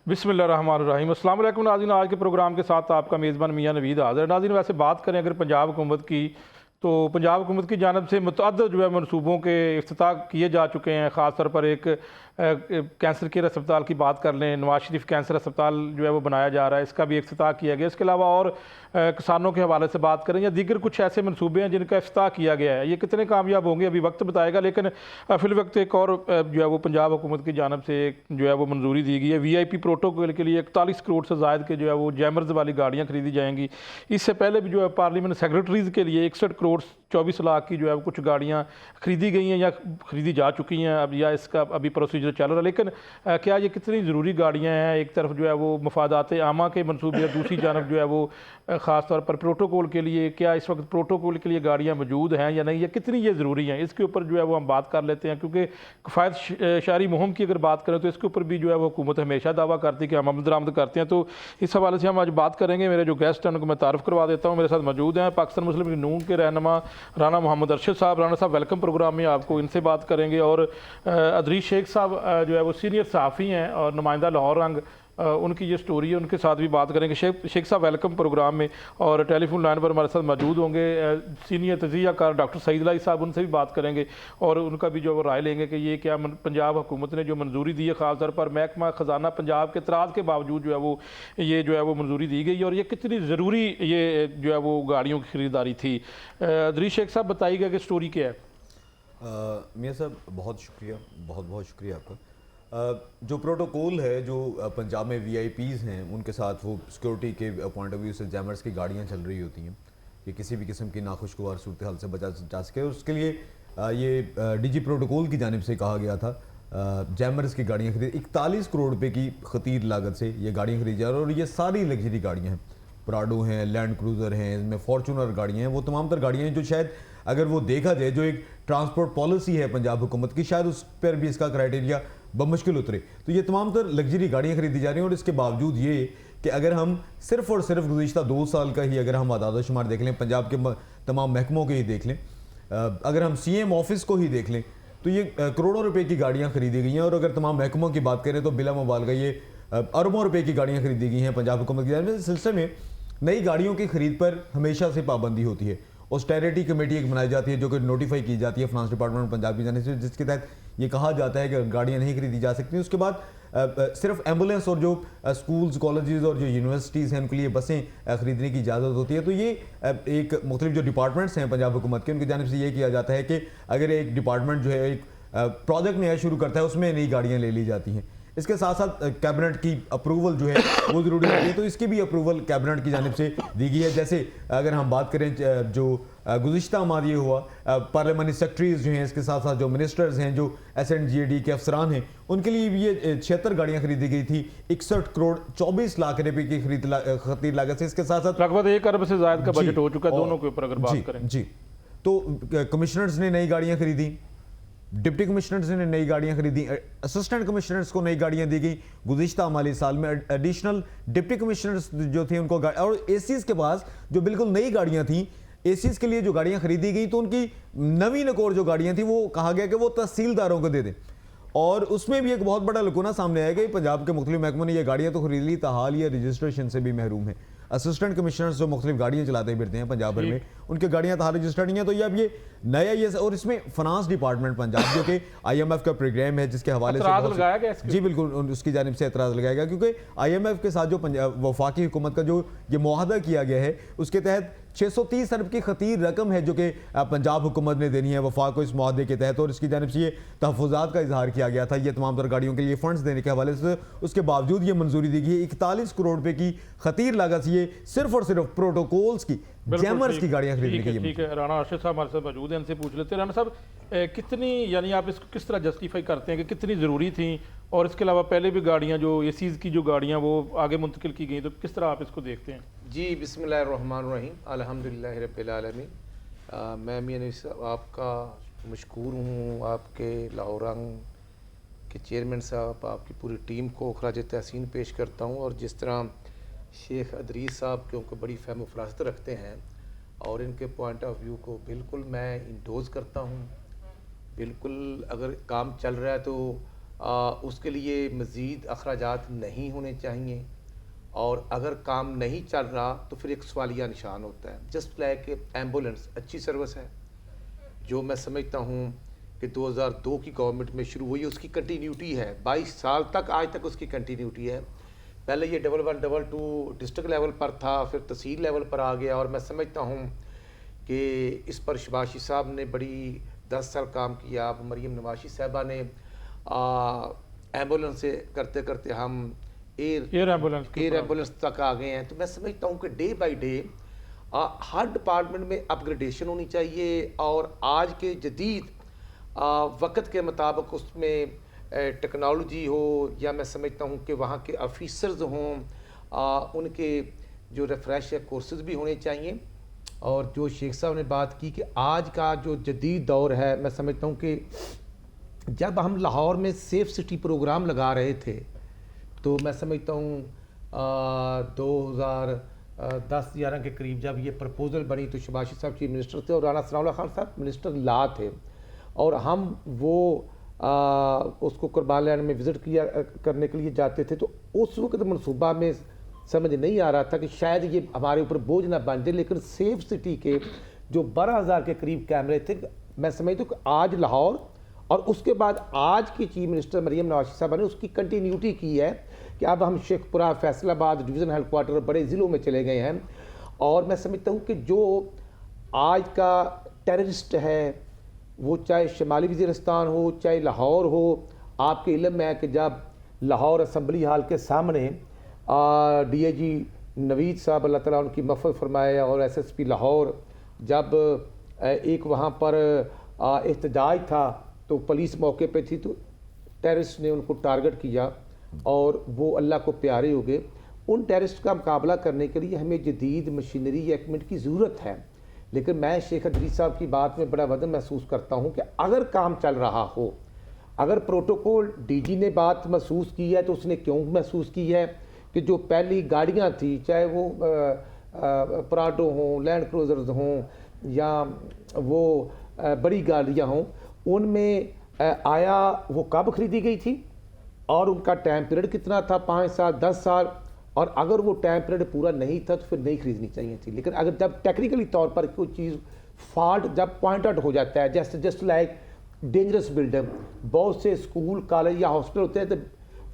बिस्मिल्लाहिर्रहमानिर्रहीम। अस्सलाम वालेकुम नाज़रीन, आज के प्रोग्राम के साथ आपका मेज़बान मियाँ नवीद हाज़िर है। नाज़रीन, वैसे बात करें अगर पंजाब हुकूमत की, तो पंजाब हुकूमत की जानब से मुतअद्दिद जो है मनसूबों के इफ्तिताह किए जा चुके हैं। ख़ास तौर पर एक कैंसर केयर अस्पताल की बात कर लें, नवाज शरीफ कैंसर अस्पताल जो है वो बनाया जा रहा है, इसका भी इफ्तिताह किया गया। इसके अलावा और किसानों के हवाले से बात करें या दीगर कुछ ऐसे मनसूबे हैं जिनका इफ्तिताह किया गया है। ये कितने कामयाब होंगे अभी वक्त बताएगा, लेकिन फिल वक्त एक और जो है वो पंजाब हुकूमत की जानब से जो है वो मंजूरी दी गई है। VIP प्रोटोकॉल के लिए 41 करोड़ से ज़ायद के जो है वो जैमर्स वाली गाड़ियाँ खरीदी जाएंगी। इससे पहले भी जो है पार्लियामेंट सेक्रेटरीज़ के लिए 61 करोड़ 24 लाख की जो है कुछ गाड़ियाँ खरीदी गई हैं या खरीदी जा चुकी हैं अब, या इसका अभी प्रोसीजर चल रहा है। लेकिन क्या ये कितनी ज़रूरी गाड़ियाँ हैं? एक तरफ जो है वो मफादात आमा के मनसूबे और दूसरी जानब जो है वो ख़ास तौर पर प्रोटोकॉल के लिए, क्या इस वक्त प्रोटोकॉल के लिए गाड़ियाँ मौजूद हैं या नहीं, या कितनी ये ज़रूरी हैं, इसके ऊपर जो है वो हम बात कर लेते हैं। क्योंकि किफ़ायत शहरी मुहिम की अगर बात करें तो इसके ऊपर भी जो है वो हुकूमत हमेशा दावा करती है कि हम आमद दरामद करते हैं। तो इस हवाले से हम आज बात करेंगे। मेरे जो गेस्ट हैं उनको मैं तारुफ करवा देता हूँ। मेरे साथ मौजूद हैं पाकिस्तान मुस्लिम लीग नून के रहनुमा राना मोहम्मद अरशद साहब। राना साहब वेलकम प्रोग्राम में, आपको इनसे बात करेंगे। और अदरीस शेख साहब जो है वो सीनियर सहाफ़ी हैं और नुमाइंदा लाहौर रंग, उनकी ये स्टोरी है, उनके साथ भी बात करेंगे। शेख साहब वेलकम प्रोग्राम में। और टेलीफोन लाइन पर हमारे साथ मौजूद होंगे सीनियर तजियाकार डॉक्टर सईद लाई साहब, उनसे भी बात करेंगे और उनका भी जो वो राय लेंगे कि ये क्या पंजाब हुकूमत ने जो मंजूरी दी है, ख़ासतौर पर महकमा ख़जाना पंजाब के एतराज़ के बावजूद जो है वो ये जो है वो मंजूरी दी गई और ये कितनी ज़रूरी ये जो है वो गाड़ियों की ख़रीदारी थी। अदरीस शेख साहब बताइएगा कि स्टोरी क्या है। मियाँ साहब बहुत शुक्रिया, बहुत बहुत शुक्रिया आपका। जो प्रोटोकॉल है, जो पंजाब में VIPs हैं उनके साथ वो सिक्योरिटी के पॉइंट ऑफ व्यू से जैमर्स की गाड़ियाँ चल रही होती हैं कि किसी भी किस्म की नाखुशगवार सूरत हाल से बचा जा सके। उसके लिए ये DG प्रोटोकॉल की जानिब से कहा गया था जैमर्स की गाड़ियाँ खरीद 41 करोड़ रुपए की खतीर लागत से ये गाड़ियाँ खरीदी जा रही हैं। और ये सारी लग्जरी गाड़ियाँ हैं, प्राडो हैं, लैंड क्रूज़र हैं, इसमें फॉर्चूनर गाड़ियाँ हैं, वो तमाम तर गाड़ियाँ हैं जो शायद अगर वो देखा जाए जो एक ट्रांसपोर्ट पॉलिसी है पंजाब हुकूमत की, शायद उस पर भी इसका क्राइटेरिया बमुश्किल उतरे। तो ये तमाम तर लग्जरी गाड़ियाँ खरीदी जा रही हैं। और इसके बावजूद ये कि अगर हम सिर्फ और सिर्फ गुज़िश्ता 2 साल का ही अगर हम आदाद शुमार देख लें, पंजाब के तमाम महकमों के ही देख लें, अगर हम CM ऑफिस को ही देख लें, तो ये करोड़ों रुपए की गाड़ियाँ खरीदी गई हैं। और अगर तमाम महकमों की बात करें तो बिला मुबालगा ये अरबों रुपए की गाड़ियाँ खरीदी गई हैं पंजाब हुकूमत की जानिब से। इस सिलसिले में नई गाड़ियों की खरीद पर हमेशा से पाबंदी होती है। ऑस्टेरिटी कमेटी एक बनाई जाती है जो कि नोटिफाई की जाती है फाइनेंस डिपार्टमेंट पंजाब की जाने से, जिसके तहत ये कहा जाता है कि गाड़ियाँ नहीं खरीदी जा सकती। उसके बाद सिर्फ एम्बुलेंस और जो स्कूल्स, कॉलेजेस और जो यूनिवर्सिटीज़ हैं उनके लिए बसें खरीदने की इजाज़त होती है। तो ये एक मुख्तलिफ जो डिपार्टमेंट्स हैं पंजाब हुकूमत के, उनकी जानिब से ये किया जाता है कि अगर एक डिपार्टमेंट जो है एक प्रोजेक्ट नया शुरू करता है उसमें नई गाड़ियाँ ले ली जाती हैं। इसके साथ साथ कैबिनेट की अप्रूवल जो है वो ज़रूरी होती है, तो इसकी भी अप्रूवल कैबिनेट की जानिब से दी गई है। जैसे अगर हम बात करें जो गुज़िश्ता माह ये हुआ, पार्लियामेंट्री सेक्रेटरीज जो हैं, इसके साथ साथ जो मिनिस्टर्स हैं, जो SNGAD के अफसरान हैं, उनके लिए भी ये 76 गाड़ियाँ खरीदी गई थी 61 करोड़ 24 लाख रुपए की खरीद लागत से। इसके साथ साथ लगभग 1 अरब से ज़ायद का बजट हो चुका है दोनों के ऊपर अगर बात करें। जी, तो कमिश्नर्स ने नई गाड़ियाँ खरीदी, डिप्टी कमिश्नर्स ने नई गाड़ियां खरीदी, असिस्टेंट कमिश्नर्स को नई गाड़ियां दी गई। गुज़िश्ता माली साल में एडिशनल डिप्टी कमिश्नर्स जो थे उनको और ACs के पास जो बिल्कुल नई गाड़ियां थी, ACs के लिए जो गाड़ियां खरीदी गई तो उनकी नवीन एक और जो गाड़ियां थी वो कहा गया कि वो तहसीलदारों को दे दें। और उसमें भी एक बहुत बड़ा लुकुना सामने आया कि पंजाब के मुख्तलिफ महकमों ने ये गाड़ियां तो खरीद ली, ताहाल ये रजिस्ट्रेशन से भी महरूम है। असिस्टेंट कमिश्नर्स जो मुख्तलिफ गाड़ियाँ चलाते फिरते हैं पंजाब भर में, उनकी गाड़ियाँ ताहाल रजिस्टर्ड नहीं है। तो ये अब ये नया ये, और इसमें फाइनेंस डिपार्टमेंट पंजाब जो कि IMF का प्रोग्राम है जिसके हवाले से लगाया गया, जी बिल्कुल उसकी जानिब से एतराज़ लगाया गया, क्योंकि IMF के साथ जो वफाकी हुकूमत का जो ये मुआहदा किया गया है उसके तहत 630 अरब की खतीर रकम है जो कि पंजाब हुकूमत ने देनी है वफाक को इस मुआहदे के तहत। और इसकी जानिब से ये तहफ़्फ़ुज़ात का इजहार किया गया था ये तमाम तर गाड़ियों के लिए फंड्स देने के हवाले से। उसके बावजूद ये मंजूरी दी गई 41 करोड़ रुपए की खतीर लागत से ये सिर्फ और सिर्फ प्रोटोकॉल्स की जैमर्स की गाड़ियाँ खरीदने की। ठीक है, राना अरशद साहब हमारे साथ मौजूद हैं, इनसे पूछ लेते हैं। राना साहब, कितनी, यानी आप इसको किस तरह जस्टिफाई करते हैं कि कितनी ज़रूरी थी? और इसके अलावा पहले भी गाड़ियाँ जो ACs की जो गाड़ियाँ वो आगे मुंतकिल की गई, तो किस तरह आप इसको देखते हैं? जी, बिस्मिल्लाहिर्रहमानिर्रहीम, अल्हम्दुलिल्लाहि रब्बिल आलमीन। मैं मियां नवीद साहब आपका मशकूर हूँ, आपके लाहौर रंग के चेयरमैन साहब, आपकी पूरी टीम को खराज तहसीन पेश करता हूँ। और जिस तरह शेख अदरीस साहब क्योंकि बड़ी फ़हम फरासत रखते हैं और इनके पॉइंट ऑफ व्यू को बिल्कुल मैं इंडोज़ करता हूँ। बिल्कुल अगर काम चल रहा है तो उसके लिए मज़ीद अखराजात नहीं होने चाहिए, और अगर काम नहीं चल रहा तो फिर एक सवालिया निशान होता है। जस्ट लाइक एम्बुलेंस अच्छी सर्विस है, जो मैं समझता हूँ कि 2002 की गवर्नमेंट में शुरू हुई, उसकी कंटिन्यूटी है 22 साल तक, आज तक उसकी कंटिन्यूटी है। पहले ये डबल 1 डबल 2 डिस्ट्रिक्ट लेवल पर था, फिर तहसील लेवल पर आ गया, और मैं समझता हूँ कि इस पर शबाशी साहब ने बड़ी 10 साल काम किया। अब मरीम नवाशी साहबा ने एम्बुलेंस से करते करते हम एयर एम्बुलेंस तक आ गए हैं। तो मैं समझता हूँ कि day by day her department में अपग्रेडेशन होनी चाहिए, और आज के जदीद वक्त के मुताबिक उसमें टेक्नोलॉजी हो, या मैं समझता हूँ कि वहाँ के ऑफिसर्स हों, उनके जो रिफ्रेश कोर्सेज भी होने चाहिए। और जो शेख साहब ने बात की कि आज का जो जदीद दौर है, मैं समझता हूँ कि जब हम लाहौर में सेफ सिटी प्रोग्राम लगा रहे थे, तो मैं समझता हूँ 2010-11 के करीब जब ये प्रपोज़ल बनी, तो शबाशी साहब चीफ मिनिस्टर थे और राना सनाउल्लाह खान साहब मिनिस्टर ला थे, और हम वो उसको कुर्बान लैंड में विज़िट किया करने के लिए जाते थे। तो उस वक्त मनसूबा में समझ नहीं आ रहा था कि शायद ये हमारे ऊपर बोझ ना बन जाए, लेकिन सेफ सिटी के जो 12,000 के करीब कैमरे थे, मैं समझता हूँ कि आज लाहौर और उसके बाद आज की चीफ मिनिस्टर मरीम नवाज साहब ने उसकी कंटिन्यूटी की है कि अब हम शेखपुरा, फैसलाबाद डिवीज़न हेडक्वार्टर बड़े ज़िलों में चले गए हैं। और मैं समझता हूँ कि जो आज का टेररिस्ट है, वो चाहे शुमाली वज़ीरिस्तान हो, चाहे लाहौर हो, आपके इल्म में है कि जब लाहौर असम्बली हाल के सामने DIG नवीद साहब अल्लाह ताला उनकी मफ़फ़ फरमाए और SSP लाहौर, जब एक वहाँ पर एहतजाज था तो पुलिस मौके पे थी, तो टेररिस्ट ने उनको टारगेट किया और वो अल्लाह को प्यारे हो गए। उन टेररिस्ट का मुकाबला करने के लिए हमें जदीद मशीनरी या इक्विपमेंट की ज़रूरत है। लेकिन मैं शेख अदरी साहब की बात में बड़ा वजन महसूस करता हूँ कि अगर काम चल रहा हो, अगर प्रोटोकॉल DG ने बात महसूस की है, तो उसने क्यों महसूस की है कि जो पहली गाड़ियाँ थी, चाहे वो पराडो हों, लैंड क्रूज़र्स हों, या वो बड़ी गाड़ियाँ हों, उनमें आया वो कब ख़रीदी गई थी और उनका टाइम पीरियड कितना था, 5 साल 10 साल, और अगर वो टाइम पीरियड पूरा नहीं था तो फिर नहीं खरीदनी चाहिए थी। लेकिन अगर जब टेक्निकली तौर पर कोई चीज़ फॉल्ट जब पॉइंट आउट हो जाता है, जैसे जस्ट लाइक डेंजरस बिल्डिंग, बहुत से स्कूल, कॉलेज या हॉस्पिटल होते हैं, तो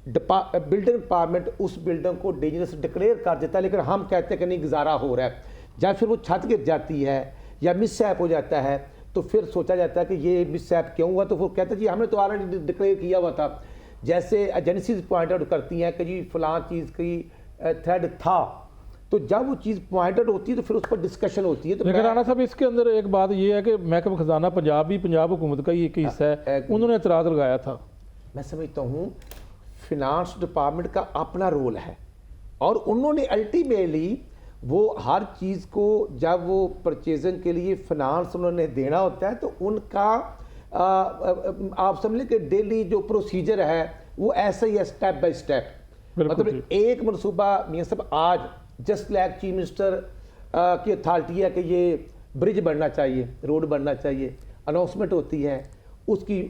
बिल्डिंग डिपार्टमेंट उस बिल्डिंग को डेंजरस डिक्लेयर कर देता है, लेकिन हम कहते हैं कि नहीं गुजारा हो रहा है। जब फिर वो छत गिर जाती है या मिसहैप हो जाता है, तो फिर सोचा जाता है कि ये मिसहैप क्यों हुआ, तो वो कहते हैं जी हमने तो ऑलरेडी डिक्लेयर किया हुआ था। जैसे एजेंसीज पॉइंट आउट करती हैं कि जी फलां चीज़ की थ्रेड था, तो जब वो चीज़ पॉइंट आउट होती है तो फिर उस पर डिस्कशन होती है। तो लेकिन राणा साहब, इसके अंदर एक बात ये है कि महकमा खजाना पंजाब भी पंजाब हुकूमत का ही एक हिस्सा है, उन्होंने एतराज़ लगाया था। मैं समझता हूँ फिनांस डिपार्टमेंट का अपना रोल है, और उन्होंने अल्टीमेटली वो हर चीज़ को जब वो परचेजिंग के लिए फिनांस उन्होंने देना होता है, तो उनका आप समझ लें कि डेली जो प्रोसीजर है वो ऐसा ही है, स्टेप बाय स्टेप। मतलब एक मनसूबा मियां साहब आज जस्ट लाइक चीफ मिनिस्टर की अथॉरिटी है कि ये ब्रिज बनना चाहिए, रोड बनना चाहिए, अनाउंसमेंट होती है, उसकी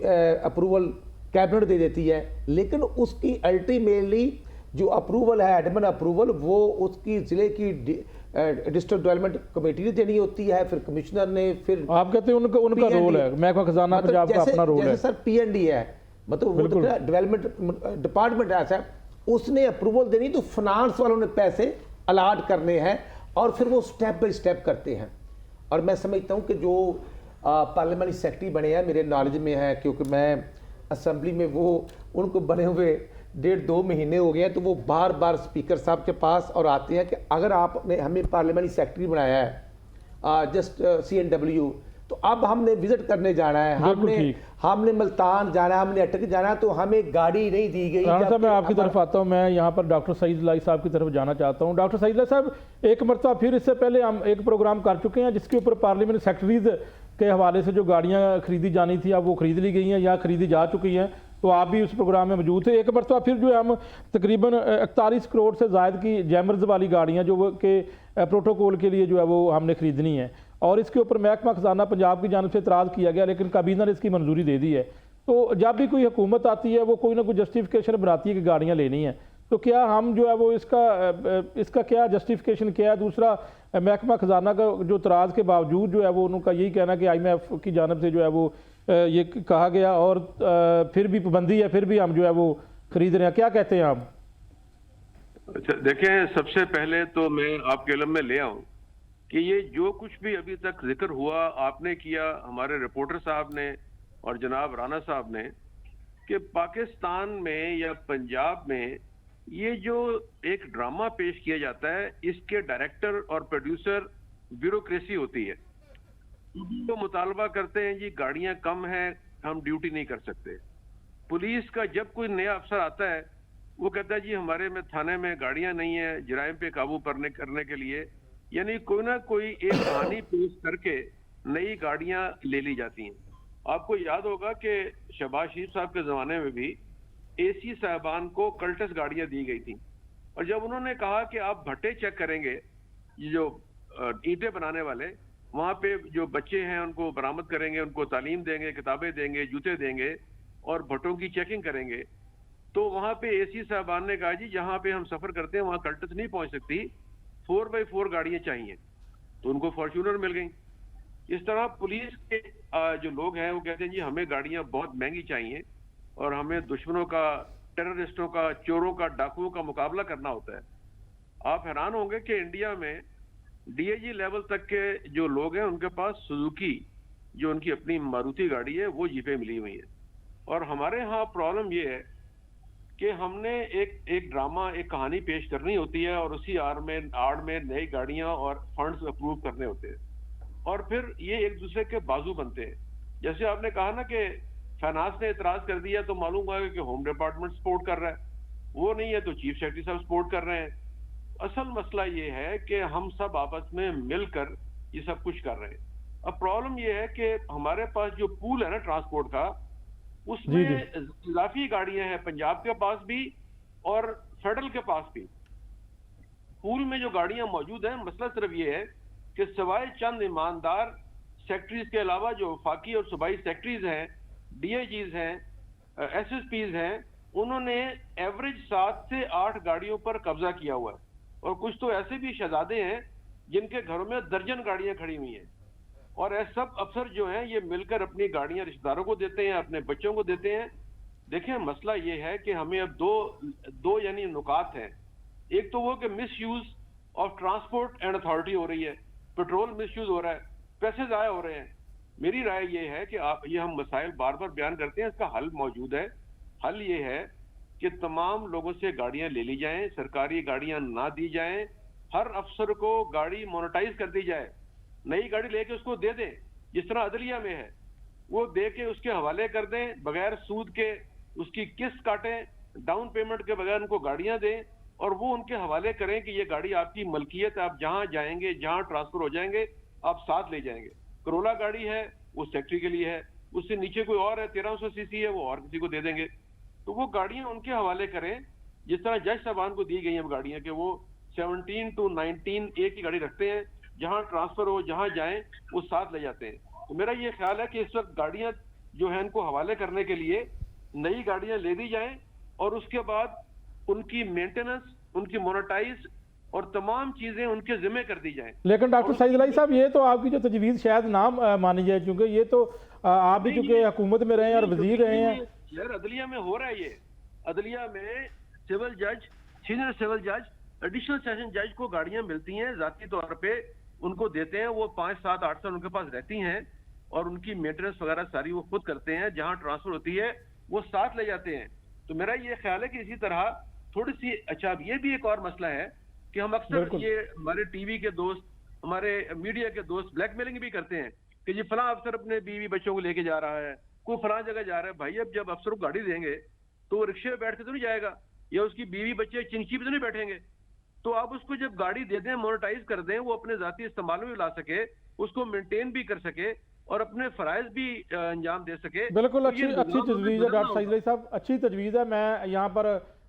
अप्रूवल कैबिनेट दे देती है, लेकिन उसकी अल्टीमेटली जो अप्रूवल है, एडमिन अप्रूवल, वो उसकी ज़िले की डिस्ट्रिक्ट डेवलपमेंट कमेटी ने देनी होती है, फिर कमिश्नर ने, फिर आप कहते हैं उनका रोल है, महकमा खजाना पंजाब का अपना रोल है। सर PND है, मतलब डेवलपमेंट डिपार्टमेंट ऐसा है, उसने अप्रूवल देनी, तो फाइनेंस वालों ने पैसे अलाट करने हैं और फिर वो स्टेप बाय स्टेप करते हैं। और मैं समझता हूँ कि जो पार्लियामेंट्री सेक्रेटरी बने हैं, मेरे नॉलेज में है, क्योंकि मैं असम्बली में वो उनको बने हुए 1.5-2 महीने हो गए हैं, तो वो बार बार स्पीकर साहब के पास और आते हैं कि अगर आपने हमें पार्लियामेंट्री सेक्रेटरी बनाया है जस्ट CNW, तो अब हमने विजिट करने जाना है, हमने मुल्तान जाना है, हमने अटक जाना है, तो हमें गाड़ी नहीं दी गई। राणा साहब, मैं आपकी तरफ आता हूँ, मैं यहाँ पर डॉक्टर सईद लाई साहब की तरफ जाना चाहता हूँ। डॉक्टर सईद लाई साहब, एक मरतबा फिर इससे पहले हम एक प्रोग्राम कर चुके हैं जिसके ऊपर पार्लियामेंट सेक्रेटरीज के हवाले से जो गाड़ियाँ खरीदी जानी थी, अब वो खरीद ली गई हैं या खरीदी जा चुकी हैं, तो आप भी उस प्रोग्राम में मौजूद थे। एक मरतबा फिर जो है हम तकरीबन 41 करोड़ से ज़ायद की जैमर्स वाली गाड़ियाँ जो के प्रोटोकॉल के लिए जो है वो हमने ख़रीदनी है, और इसके ऊपर महकमा खजाना पंजाब की जानिब से इतराज़ किया गया, लेकिन काबीना ने इसकी मंजूरी दे दी है। तो जब भी कोई हुकूमत आती है वो कोई ना कोई जस्टिफिकेशन बनाती है कि गाड़ियाँ लेनी है, तो क्या हम जो है वो इसका क्या जस्टिफिकेशन क्या है? दूसरा, महकमा खजाना का जो तराज के बावजूद जो है वो उनका यही कहना कि IMF की जानब से जो है वो ये कहा गया और फिर भी पाबंदी है, फिर भी हम जो है वो खरीद रहे हैं। क्या कहते हैं आप? अच्छा देखें, सबसे पहले तो मैं आपके इल्म में ले आऊं कि ये जो कुछ भी अभी तक जिक्र हुआ, आपने किया, हमारे रिपोर्टर साहब ने और जनाब राना साहब ने, कि पाकिस्तान में या पंजाब में ये जो एक ड्रामा पेश किया जाता है, इसके डायरेक्टर और प्रोड्यूसर ब्यूरोक्रेसी होती है। तो मुतालबा करते हैं जी गाड़ियां कम हैं, हम ड्यूटी नहीं कर सकते। पुलिस का जब कोई नया अफसर आता है वो कहता है जी हमारे में थाने में गाड़ियां नहीं है जराइम पे काबू करने के लिए, यानी कोई ना कोई एक कहानी पेश करके नई गाड़ियां ले ली जाती हैं। आपको याद होगा कि शहबाज शरीफ साहब के ज़माने में भी AC साहबान को कल्टस गाड़ियां दी गई थी, और जब उन्होंने कहा कि आप भट्टे चेक करेंगे, ये जो ईंटें बनाने वाले, वहाँ पे जो बच्चे हैं उनको बरामद करेंगे, उनको तालीम देंगे, किताबें देंगे, जूते देंगे और भट्टों की चेकिंग करेंगे, तो वहाँ पे AC साहबान ने कहा जी जहाँ पे हम सफ़र करते हैं वहाँ कल्टस नहीं पहुँच सकती, 4x4 गाड़ियाँ चाहिए, तो उनको फॉर्च्यूनर मिल गई। इस तरह पुलिस के जो लोग हैं वो कहते हैं जी हमें गाड़ियां बहुत महंगी चाहिए और हमें दुश्मनों का, टेररिस्टों का, चोरों का, डाकुओं का मुकाबला करना होता है। आप हैरान होंगे कि इंडिया में DIG लेवल तक के जो लोग हैं उनके पास सुजुकी, जो उनकी अपनी मारुति गाड़ी है, वो जीपें मिली हुई है। और हमारे यहाँ प्रॉब्लम ये है कि हमने एक ड्रामा, एक कहानी पेश करनी होती है और उसी आड़ में नई गाड़ियां और फंड्स अप्रूव करने होते हैं, और फिर ये एक दूसरे के बाजू बनते हैं। जैसे आपने कहा ना कि फाइनेंस ने इतराज कर दिया तो मालूम हुआ कि होम डिपार्टमेंट सपोर्ट कर रहा है, वो नहीं है तो चीफ सेक्रेटरी साहब सपोर्ट कर रहे हैं। असल मसला ये है कि हम सब आपस में मिलकर ये सब कुछ कर रहे हैं। अब प्रॉब्लम ये है कि हमारे पास जो पूल है ना ट्रांसपोर्ट का, उसमें इजाफी गाड़ियां हैं पंजाब के पास भी और फेडरल के पास भी। पूल में जो गाड़ियां मौजूद हैं, मसला सिर्फ ये है कि सिवाय चंद ईमानदार सेक्रेटरीज के अलावा जो वफाकी और सूबाई सेक्रेटरीज हैं, DIGs हैं, SSPs हैं, उन्होंने एवरेज 7 से 8 गाड़ियों पर कब्जा किया हुआ है। और कुछ तो ऐसे भी शहजादे हैं जिनके घरों में दर्जन गाड़ियां खड़ी हुई हैं, और ये सब अफसर जो हैं ये मिलकर अपनी गाड़ियां रिश्तेदारों को देते हैं, अपने बच्चों को देते हैं। देखें, मसला ये है कि हमें अब दो यानी नुकात हैं। एक तो वो कि miss use of transport and authority हो रही है, पेट्रोल मिस यूज हो रहा है, पैसे ज़ाया हो रहे हैं। मेरी राय ये है कि आप, ये हम मसाइल बार बार बयान करते हैं, इसका हल मौजूद है। हल ये है कि तमाम लोगों से गाड़ियां ले ली जाएं, सरकारी गाड़ियां ना दी जाएं, हर अफसर को गाड़ी मोनेटाइज कर दी जाए, नई गाड़ी लेके उसको दे दें, जिस तरह अदलिया में है, वो दे के उसके हवाले कर दें, बगैर सूद के उसकी किस्त काटें, डाउन पेमेंट के बगैर उनको गाड़ियां दें और वो उनके हवाले करें कि ये गाड़ी आपकी मलकियत, आप जहां जाएंगे, जहां ट्रांसफर हो जाएंगे, आप साथ ले जाएंगे। करोला गाड़ी है वो सेक्रेटरी के लिए है, उससे नीचे कोई और है 1300 सीसी है, वो और किसी को दे देंगे। तो वो गाड़ियां उनके हवाले करें, जिस तरह जज साहबान को दी गई हैं गाड़ियां, कि वो 17 to 19 एक ही गाड़ी रखते हैं, जहां ट्रांसफर हो, जहां जाएं वो साथ ले जाते हैं। तो मेरा ये ख्याल है कि इस वक्त गाड़ियां जो है इनको हवाले करने के लिए नई गाड़ियां ले दी जाएं और उसके बाद उनकी मेंटेनेंस, उनकी मोनेटाइज और तमाम चीजें उनके जिम्मे कर दी जाएं। लेकिन डॉक्टर सईद अली साहब, ये तो आपकी जो तजवीज़ शायद ना मानी जाए, क्योंकि ये तो आप भी चूंकि हुकूमत में रहे हैं और वजीर रहे हैं। यार अदलिया में हो रहा है ये, अदलिया में सिविल जज, सीनियर सिविल जज, एडिशनल सेशन जज को गाड़ियां मिलती हैं, जाती तौर पे उनको देते हैं, वो 5, 7, 8 साल उनके पास रहती हैं और उनकी मेंटेनेंस वगैरह सारी वो खुद करते हैं, जहां ट्रांसफर होती है वो साथ ले जाते हैं। तो मेरा ये ख्याल है कि इसी तरह थोड़ी सी, अच्छा अब ये भी एक और मसला है कि हम अक्सर ये हमारे टीवी के दोस्त, हमारे मीडिया के दोस्त ब्लैकमेलिंग भी करते हैं कि जी फलां अफसर अपने बीवी बच्चों को लेके जा रहा है, कोई फलां जगह जा रहा है। भाई अब जब अफसर को गाड़ी देंगे तो वो रिक्शे पे बैठ के तो नहीं जाएगा, या उसकी बीवी बच्चे चिंची पे तो नहीं बैठेंगे। तो आप उसको जब गाड़ी दे दें, मोनेटाइज कर दें, वो अपने जाती इस्तेमाल में भी ला सके, उसको मेंटेन भी कर सके और अपने फराइज भी अंजाम दे सके। बिल्कुल अच्छी तजवीज़ है डॉक्टर सईद अली साहब, अच्छी तजवीज़ है। मैं यहाँ पर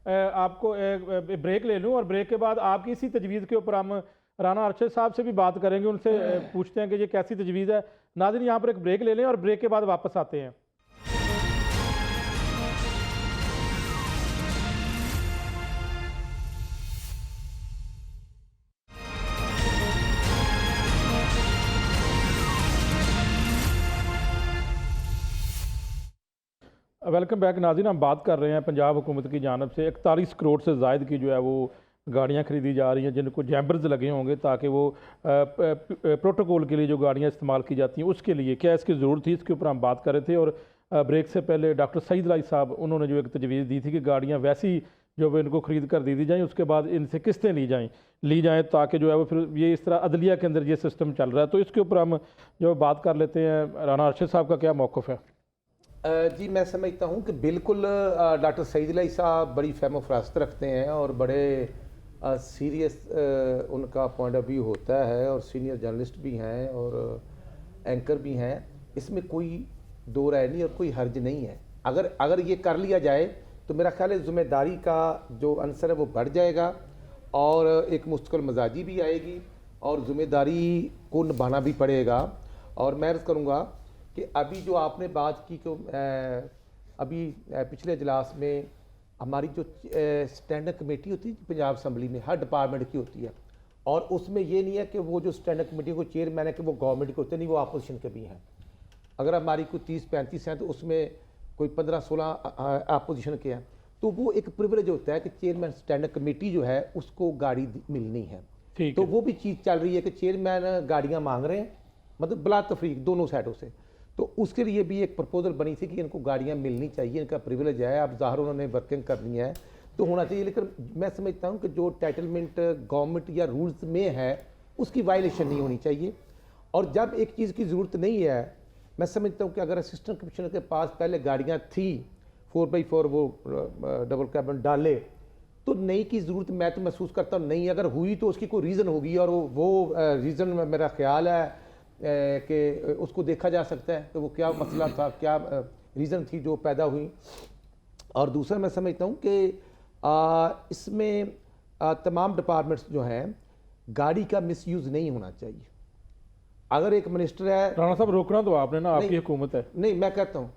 आपको एक ब्रेक ले लूँ और ब्रेक के बाद आपकी इसी तजवीज़ के ऊपर हम राना अरशद साहब से भी बात करेंगे, उनसे पूछते हैं कि ये कैसी तजवीज़ है। नाज़रीन, यहाँ पर एक ब्रेक ले लें और ब्रेक के बाद वापस आते हैं। वेलकम बैक नाज़रीन। हम बात कर रहे हैं पंजाब हुकूमत की जानब से 41 करोड़ से ज़ायद की जो है वो गाड़ियाँ खरीदी जा रही हैं जिनको जैम्बर्स लगे होंगे ताकि वो प्रोटोकॉल के लिए जो गाड़ियाँ इस्तेमाल की जाती हैं उसके लिए क्या इसकी ज़रूरत थी, इसके ऊपर हम बात कर रहे थे। और ब्रेक से पहले डॉक्टर सईद लाई साहब उन्होंने जो एक तजवीज़ दी थी कि गाड़ियाँ वैसी जो वो इनको ख़रीद कर दी जाएँ, उसके बाद इनसे किस्तें ली जाएँ ताकि जो है वो फिर ये इस तरह अदलिया के अंदर ये सिस्टम चल रहा है। तो इसके ऊपर हम जो बात कर लेते हैं। राना अरशद साहब का क्या मौक़िफ़ है? जी मैं समझता हूँ कि बिल्कुल डॉक्टर सईद अली साहब बड़ी फहम फरास्त रखते हैं और बड़े सीरियस उनका पॉइंट ऑफ व्यू होता है और सीनियर जर्नलिस्ट भी हैं और एंकर भी हैं। इसमें कोई दो राय नहीं और कोई हर्ज नहीं है। अगर ये कर लिया जाए तो मेरा ख्याल है ज़िम्मेदारी का जो अंसर है वो बढ़ जाएगा और एक मुस्तकिल मजाजी भी आएगी और ज़िम्मेदारी को निभाना भी पड़ेगा। और मैं अर्ज़ करूँगा कि अभी जो आपने बात की कि अभी पिछले इजलास में हमारी जो स्टैंडिंग कमेटी होती है पंजाब असम्बली में हर डिपार्टमेंट की होती है और उसमें ये नहीं है कि वो जो स्टैंडिंग कमेटी को चेयरमैन है कि वो गवर्नमेंट के होते नहीं, वो अपोजिशन के भी हैं। अगर हमारी कोई 30-35 हैं तो उसमें कोई 15-16 अपोजिशन के हैं, तो वो एक प्रिविलेज होता है कि चेयरमैन स्टैंडिंग कमेटी जो है उसको गाड़ी मिलनी है। तो वो भी चीज़ चल रही है कि चेयरमैन गाड़ियाँ मांग रहे हैं, मतलब बला तफरीक दोनों साइडों से। तो उसके लिए भी एक प्रपोजल बनी थी कि इनको गाड़ियाँ मिलनी चाहिए, इनका प्रिविलेज है। अब ज़ाहिर उन्होंने वर्किंग करनी है तो होना चाहिए, लेकिन मैं समझता हूँ कि जो टाइटलमेंट गवर्नमेंट या रूल्स में है उसकी वायलेशन नहीं होनी चाहिए। और जब एक चीज़ की ज़रूरत नहीं है, मैं समझता हूँ कि अगर असिस्टेंट कमिश्नर के पास पहले गाड़ियाँ थी 4x4 वो डबल कैबिन डाले तो नई की ज़रूरत मैं तो महसूस करता हूँ नहीं। अगर हुई तो उसकी कोई रीज़न होगी और वो रीज़न मेरा ख्याल है कि उसको देखा जा सकता है कि वो क्या मसला था, क्या रीज़न थी जो पैदा हुई। और दूसरा मैं समझता हूँ कि इसमें तमाम डिपार्टमेंट्स जो हैं गाड़ी का मिसयूज़ नहीं होना चाहिए। अगर एक मिनिस्टर है, राना साहब रोकना तो आपने ना, आपकी हुकूमत है। नहीं मैं कहता हूँ,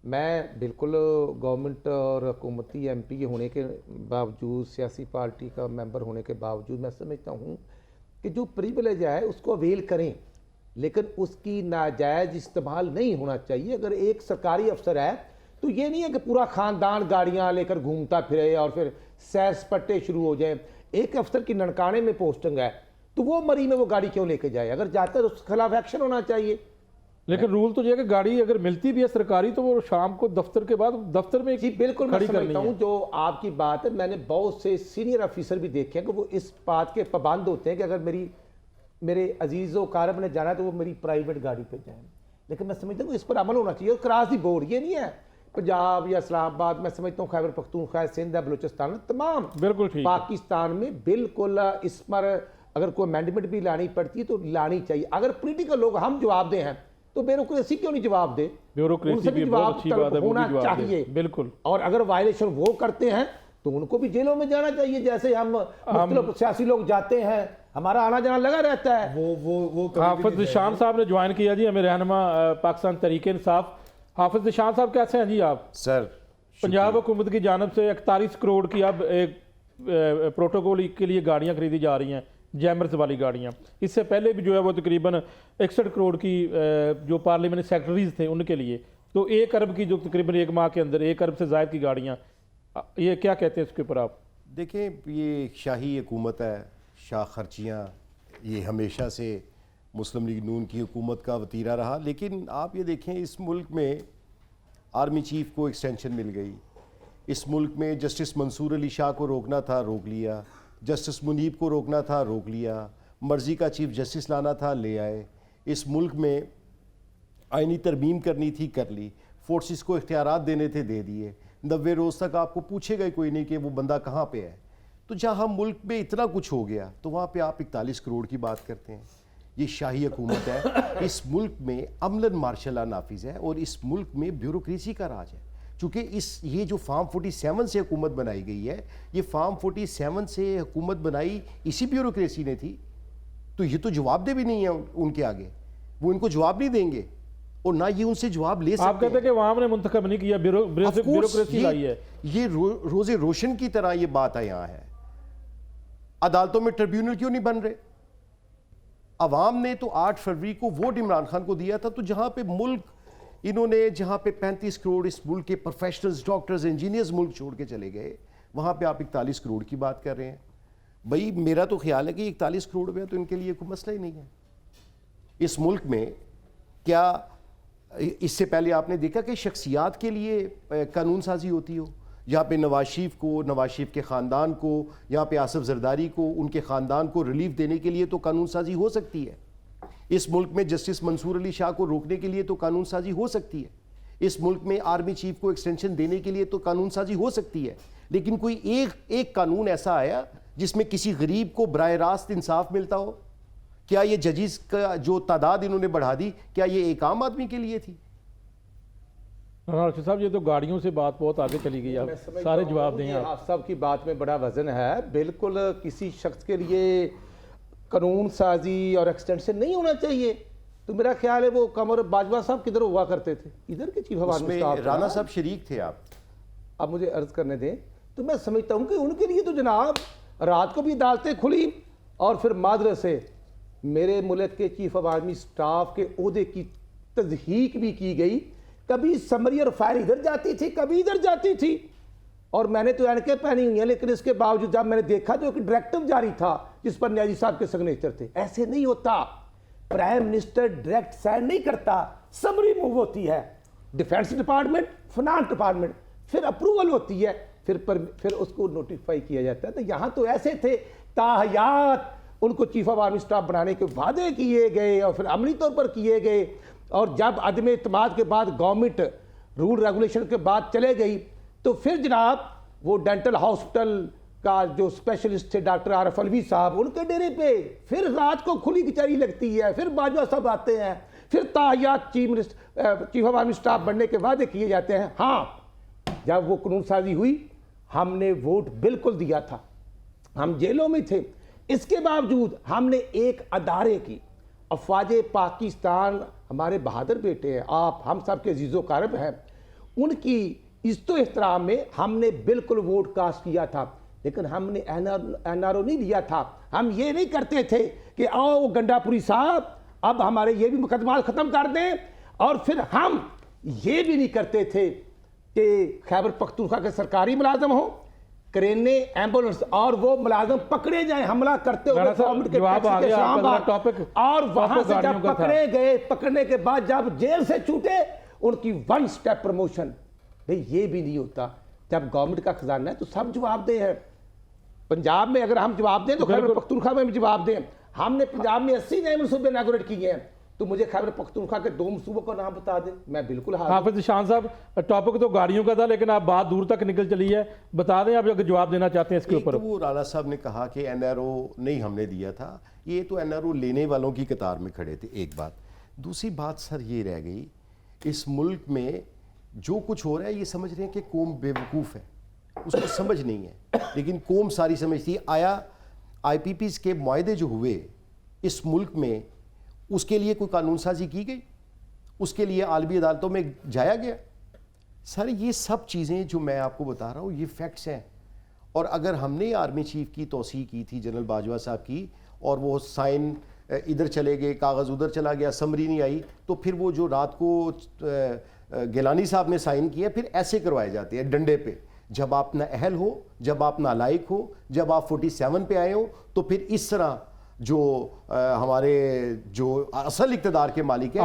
मैं बिल्कुल गवर्नमेंट और हुकूमती MP होने के बावजूद, सियासी पार्टी का मेंबर होने के बावजूद मैं समझता हूँ कि जो प्रिविलेज है उसको अवेल करें, लेकिन उसकी नाजायज़ इस्तेमाल नहीं होना चाहिए। अगर एक सरकारी अफसर है तो ये नहीं है कि पूरा ख़ानदान गाड़ियाँ लेकर घूमता फिरे और फिर सैर सपाटे शुरू हो जाए। एक अफसर की ननकाने में पोस्टिंग है तो वो मरी में वो गाड़ी क्यों लेके जाए? अगर जाता है तो उसके खिलाफ एक्शन होना चाहिए। लेकिन रूल तो ये है कि गाड़ी अगर मिलती भी है सरकारी तो वो शाम को दफ्तर के बाद दफ्तर में जी बिल्कुल मैं खड़ी करनी समझता हूँ। जो आपकी बात है, मैंने बहुत से सीनियर ऑफिसर भी देखे हैं कि वो इस बात के पाबंद होते हैं कि अगर मेरे अजीज़ो कारब ने जाना तो वो मेरी प्राइवेट गाड़ी पे जाएं। लेकिन मैं समझता हूँ इस पर अमल होना चाहिए और क्रॉस दी बोर्ड। ये नहीं है पंजाब या इस्लामाबाद, मैं समझता हूँ खैबर पख्तूनख्वा, सिंध है, बलूचिस्तान, तमाम बिल्कुल ठीक पाकिस्तान में बिल्कुल इस पर अगर कोई अमेंडमेंट भी लानी पड़ती है तो लानी चाहिए। अगर पॉलिटिकल लोग हम जवाब दे हैं तो ब्यूरोक्रेसी क्यों नहीं जवाब दे? ब्यूरोक्रेसी भी बहुत अच्छी बात है, होना चाहिए बिल्कुल। और अगर वायलेशन वो करते हैं तो उनको भी जेलों में जाना चाहिए, जैसे हम मुख्तलिफ सियासी लोग जाते हैं, हमारा आना जाना लगा रहता है। वो हाफिज निशान साहब ने ज्वाइन किया जी हमें, रहनुमा पाकिस्तान तहरीक इंसाफ। हाफिज निशान साहब कैसे हैं जी आप? सर पंजाब हुकूमत की जानब से 41 करोड़ की अब एक प्रोटोकॉल के लिए गाड़ियाँ खरीदी जा रही हैं, जैमर्स वाली गाड़ियाँ। इससे पहले भी जो है वो तकरीबन 61 करोड़ की जो पार्लियामेंट सेक्रेटरीज थे उनके लिए, तो 1 अरब की जो तकरीबन 1 माह के अंदर 1 अरब से ज़ायद की गाड़ियाँ, ये क्या कहते हैं इसके ऊपर आप? देखें, ये शाही हुकूमत है, शाह खर्चियाँ, ये हमेशा से मुस्लिम लीग नून की हुकूमत का वतीरा रहा। लेकिन आप ये देखें, इस मुल्क में आर्मी चीफ को एक्सटेंशन मिल गई, इस मुल्क में जस्टिस मंसूर अली शाह को रोकना था, रोक लिया, जस्टिस मुनीब को रोकना था, रोक लिया, मर्जी का चीफ जस्टिस लाना था, ले आए। इस मुल्क में आइनी तरमीम करनी थी, कर ली, फोर्सेस को इख्तियारात देने थे, दे दिए। 90 रोज़ तक आपको पूछेगा ही कोई नहीं कि वो बंदा कहाँ पे है। तो जहाँ मुल्क में इतना कुछ हो गया तो वहाँ पे आप 41 करोड़ की बात करते हैं। ये शाही हुकूमत है। इस मुल्क में अमलन मार्शल लॉ नाफिज है और इस मुल्क में ब्यूरोक्रेसी का राज है। चूँकि ये जो फार्म 47 से हुकूमत बनाई गई है, ये फार्म 47 से हुकूमत बनाई इसी ब्यूरोक्रेसी ने थी। तो ये तो जवाबदेह भी नहीं है उनके आगे, वो इनको जवाब नहीं देंगे और ना ये उनसे जवाब ले सकते। आप कहते हैं कि अवाम ने मुंतखब नहीं किया, ब्यूरोक्रेसी लाई है। ये रोजे रोशन की तरह ये बात है। यहाँ है, अदालतों में ट्रिब्यूनल क्यों नहीं बन रहे? अवाम ने तो 8 फरवरी को वोट इमरान खान को दिया था, तो जहाँ पे मुल्क इन्होंने जहाँ पे 35 करोड़ इस मुल्क के प्रोफेशनल्स, डॉक्टर्स, इंजीनियर्स मुल्क छोड़ के चले गए, वहाँ पे आप 41 करोड़ की बात कर रहे हैं। भाई मेरा तो ख्याल है कि 41 करोड़ रुपया तो इनके लिए कोई मसला ही नहीं है। इस मुल्क में क्या इससे पहले आपने देखा कि शख्सियात के लिए कानून साजी होती हो? यहाँ पे नवाज शरीफ को, नवाज शरीफ के ख़ानदान को, यहाँ पे आसिफ जरदारी को, उनके ख़ानदान को रिलीफ देने के लिए तो कानून साजी हो सकती है। इस मुल्क में जस्टिस मंसूर अली शाह को रोकने के लिए तो कानून साजी हो सकती है। इस मुल्क में आर्मी चीफ को एक्सटेंशन देने के लिए तो कानून साजी हो सकती है। लेकिन कोई एक कानून ऐसा आया जिसमें किसी गरीब को बराह रास्त इंसाफ मिलता हो? क्या ये जजेस का जो तादाद इन्होंने बढ़ा दी, क्या ये एक आम आदमी के लिए थी? साहब, ये तो गाड़ियों से बात बहुत आगे चली गई। आप सारे जवाब दें। आप सब की बात में बड़ा वजन है। बिल्कुल किसी शख्स के लिए कानून साजी और एक्सटेंशन नहीं होना चाहिए। तो मेरा ख्याल है वो कमर बाजवा साहब किधर हुआ करते थे? इधर के chief of army staff Rana साहब शरीक थे। आप मुझे अर्ज करने दें। तो मैं समझता हूँ कि उनके लिए तो जनाब रात को भी अदालतें खुली और फिर मादरस से मेरे मुल्क के चीफ ऑफ आर्मी स्टाफ के ओहदे की तज़हीक भी की गई। कभी समरी और फायर इधर जाती थी, कभी इधर जाती थी। और मैंने तो एनके पहनी हुई है, लेकिन इसके बावजूद जब मैंने देखा तो एक डायरेक्टिव जारी था जिस पर न्याजी साहब के सिग्नेचर थे। ऐसे नहीं होता। प्राइम मिनिस्टर डायरेक्ट साइन नहीं करता, समरी मूव होती है। डिफेंस डिपार्टमेंट, फाइनेंस डिपार्टमेंट, फिर अप्रूवल होती है, फिर उसको नोटिफाई किया जाता है। तो यहाँ तो ऐसे थे ताहयात उनको चीफ ऑफ आर्मी स्टाफ बनाने के वादे किए गए और फिर अमली तौर पर किए गए। और जब अदम इत्माद के बाद गवर्नमेंट रूल रेगुलेशन के बाद चले गई तो फिर जनाब वो डेंटल हॉस्पिटल का जो स्पेशलिस्ट थे डॉक्टर आरफ अलवी साहब, उनके डेरे पे फिर रात को खुली कचहरी लगती है। फिर बाजवा साहब आते हैं, फिर ताहयात चीफ ऑफ आर्मी स्टाफ बनने के वादे किए जाते हैं। हाँ, जब वो कानून साजी हुई हमने वोट बिल्कुल दिया था, हम जेलों में थे। इसके बावजूद हमने एक अदारे की, अफवाज पाकिस्तान हमारे बहादुर बेटे हैं, आप हम सब के अजीज़ो कारब हैं, उनकी इज्जत एहतराम में हमने बिल्कुल वोट कास्ट किया था। लेकिन हमने एनआरओ नहीं दिया था। हम ये नहीं करते थे कि आओ गंडापुरी साहब अब हमारे ये भी मुकदमा ख़त्म कर दें, और फिर हम ये भी नहीं करते थे कि खैबर पख्तूनख्वा के सरकारी मुलाजम हो, करेने, एम्बुलेंस और वो मुलाजम पकड़े जाए हमला करते हुए गवर्नमेंट के टॉपिक, और वहां से जब पकड़े गए, पकड़ने के बाद जब जेल से छूटे उनकी 1 स्टेप प्रमोशन। भाई ये भी नहीं होता। जब गवर्नमेंट का खजाना है तो सब जवाबदेह है। पंजाब में अगर हम जवाब दें तो खैबर पख्तूनख्वा में भी जवाब दें। हमने पंजाब में 80 नए मनसूबे इनॉग्रेट किए हैं, तो मुझे खैबर पख्तूनख्वा के 2 मनसूबों का नाम बता दें, मैं बिल्कुल हाफिज ईशान साहब, टॉपिक तो गाड़ियों का था लेकिन आप बात दूर तक निकल चली है। बता दें आप अगर जवाब देना चाहते हैं इसके ऊपर। तो वो राणा साहब ने कहा कि एनआरओ नहीं हमने दिया था, ये तो एनआरओ लेने वालों की कतार में खड़े थे। एक बात। दूसरी बात सर ये रह गई, इस मुल्क में जो कुछ हो रहा है ये समझ रहे हैं कि कौम बेवकूफ़ है, उसको समझ नहीं है, लेकिन कौम सारी समझती है। आया IPPs के मुआहदे जो हुए इस मुल्क में, उसके लिए कोई कानून साजी की गई? उसके लिए आलमी अदालतों में जाया गया? सर ये सब चीज़ें जो मैं आपको बता रहा हूँ ये फैक्ट्स हैं। और अगर हमने आर्मी चीफ की तौसीह की थी जनरल बाजवा साहब की, और वो साइन इधर चले गए, कागज़ उधर चला गया, समरी नहीं आई, तो फिर वो जो रात को गिलानी साहब ने साइन किया फिर ऐसे करवाए जाते हैं डंडे पे। जब आप ना अहल हो, जब आप नालायक हो, जब आप 47 पे आए हो, तो फिर इस तरह जो हमारे जो असल इक़्तिदार के मालिक हैं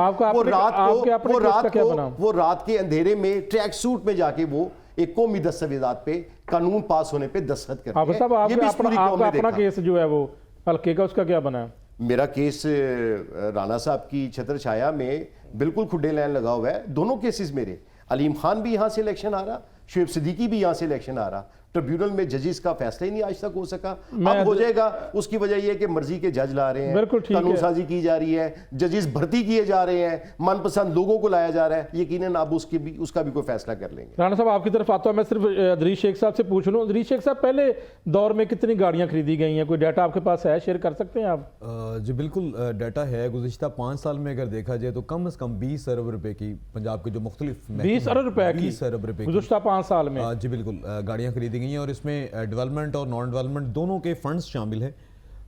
वो रात के अंधेरे में ट्रैक सूट में जाके वो एक कौमी दस्तावेजात पे कानून पास होने पे दस्तखत करते हैं। ये भी अपना केस जो है वो हल्के का, उसका क्या बना है? मेरा केस राणा साहब की छत्र छाया में बिल्कुल खुड्डे लाइन लगा हुआ है। दोनों केसेस मेरे, अलीम खान भी यहाँ से इलेक्शन आ रहा, शुएब सिद्दीकी भी यहाँ से इलेक्शन आ रहा। ट्रिब्यूनल में जजेस का फैसला ही नहीं आज तक हो सका। अब हो जाएगा। उसकी वजह यह है कि मर्जी के जज ला रहे हैं, कानून साजी की जा रही है, जजेस भर्ती किए जा रहे हैं, मनपसंद लोगों को लाया जा रहा है। यकीनन आप उसका भी कोई फैसला कर लेंगे। राणा साहब आपकी तरफ आता हूं, मैं सिर्फ अदरीश शेख साहब से पूछ लूं। अदरीश शेख साहब, पहले दौर में कितनी गाड़ियां खरीदी गई हैं? कोई डाटा आपके पास है, शेयर कर सकते हैं आप? जी बिल्कुल डाटा है। गुज़िश्ता 5 साल में अगर देखा जाए तो कम से कम 20 अरब रुपए की पंजाब के जो मुख्तलिफ 20 अरब रुपए की 20 अरब रुपए गुज़िश्ता 5 साल में जी बिल्कुल गाड़ियाँ खरीदी गई हैं, और इसमें डेवलपमेंट और नॉन डेवलपमेंट दोनों के फंड्स शामिल है।